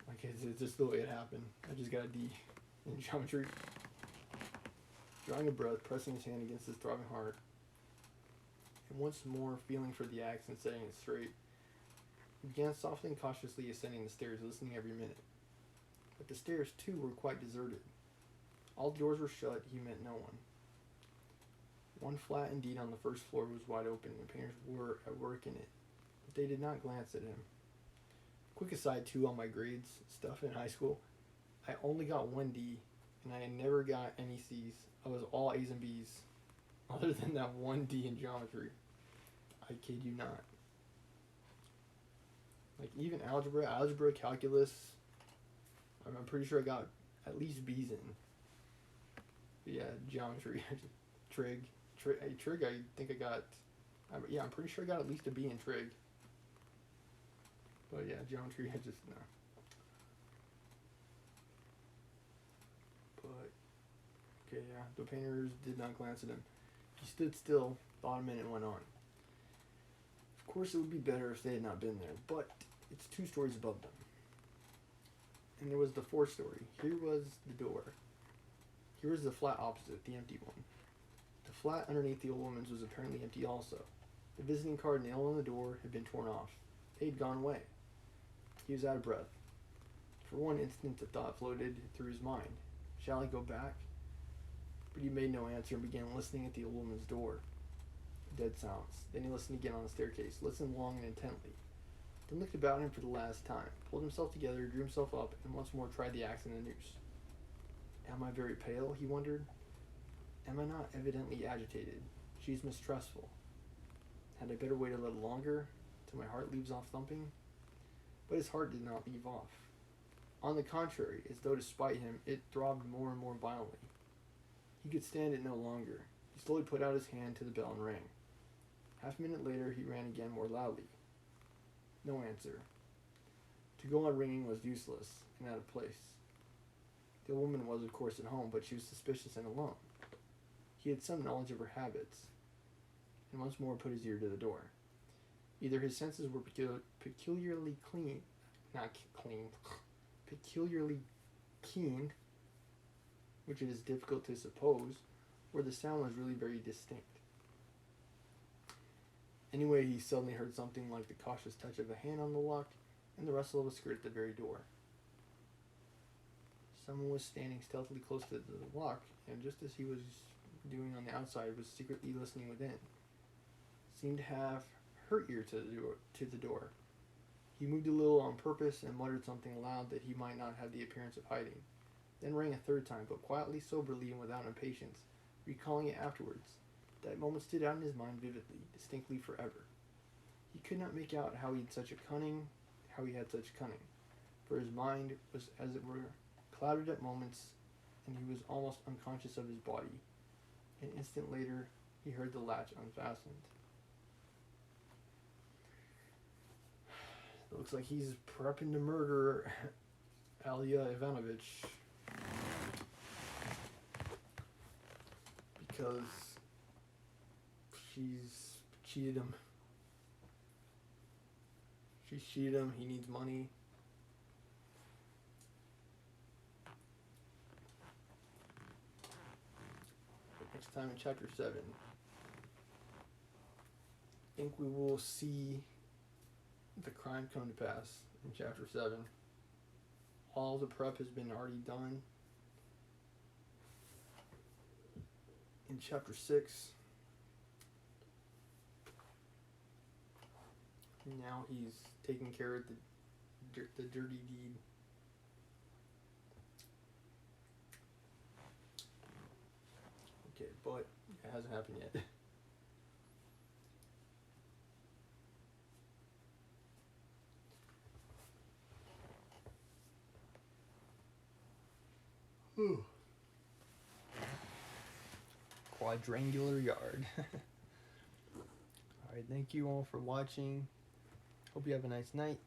Like it's just the way it happened. I just got a D in geometry. Drawing a breath, pressing his hand against his throbbing heart, and once more feeling for the axe and setting it straight, he began softly and cautiously ascending the stairs, listening every minute. But the stairs, too, were quite deserted. All the doors were shut, he met no one. One flat, indeed, on the first floor was wide open, and the painters were at work in it, but they did not glance at him. Quick aside, too, on my grades stuff in high school, I only got one D, and I never got any C's. I was all A's and B's, other than that one D in geometry. I kid you not. Like, even algebra, calculus, I'm pretty sure I got at least B's in. But yeah, geometry, trig, I think I got, I'm pretty sure I got at least a B in trig. But yeah, geometry, I just, no. But, okay, yeah, the painters did not glance at him. He stood still, thought a minute, and went on. Of course, it would be better if they had not been there, but it's 2 stories above them. And there was the 4th story. Here was the door. Here was the flat opposite, the empty one. The flat underneath the old woman's was apparently empty also. The visiting card nailed on the door had been torn off. They had gone away. He was out of breath. For one instant the thought floated through his mind. Shall I go back? But he made no answer and began listening at the old woman's door. Dead silence. Then he listened again on the staircase, listened long and intently. Then looked about him for the last time, pulled himself together, drew himself up, and once more tried the axe and the noose. Am I very pale? He wondered. Am I not evidently agitated? She's mistrustful. Had I better wait a little longer, till my heart leaves off thumping? But his heart did not leave off. On the contrary, as though to spite him, it throbbed more and more violently. He could stand it no longer. He slowly put out his hand to the bell and rang. Half a minute later, he rang again more loudly. No answer. To go on ringing was useless and out of place. The woman was, of course, at home, but she was suspicious and alone. He had some knowledge of her habits, and once more put his ear to the door. Either his senses were peculiarly keen, which it is difficult to suppose, or the sound was really very distinct. Anyway, he suddenly heard something like the cautious touch of a hand on the lock and the rustle of a skirt at the very door. Someone was standing stealthily close to the lock, and just as he was doing on the outside, was secretly listening within. Seemed to have her ear to the door. He moved a little on purpose and muttered something aloud that he might not have the appearance of hiding. Then rang a third time, but quietly, soberly, and without impatience, recalling it afterwards. That moment stood out in his mind vividly, distinctly forever. He could not make out how he had such cunning, for his mind was, as it were, clouded at moments, and he was almost unconscious of his body. An instant later, he heard the latch unfastened. It looks like he's prepping to murder Alia Ivanovich. Because she's cheated him. She's cheated him. He needs money. Next time in chapter 7, I think we will see the crime come to pass in chapter 7. All the prep has been already done. In chapter 6, now he's taking care of the dirty deed. Okay, but it hasn't happened yet. Quadrangular yard. Alright, thank you all for watching. Hope you have a nice night.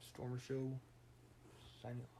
Stormer Show, signing off.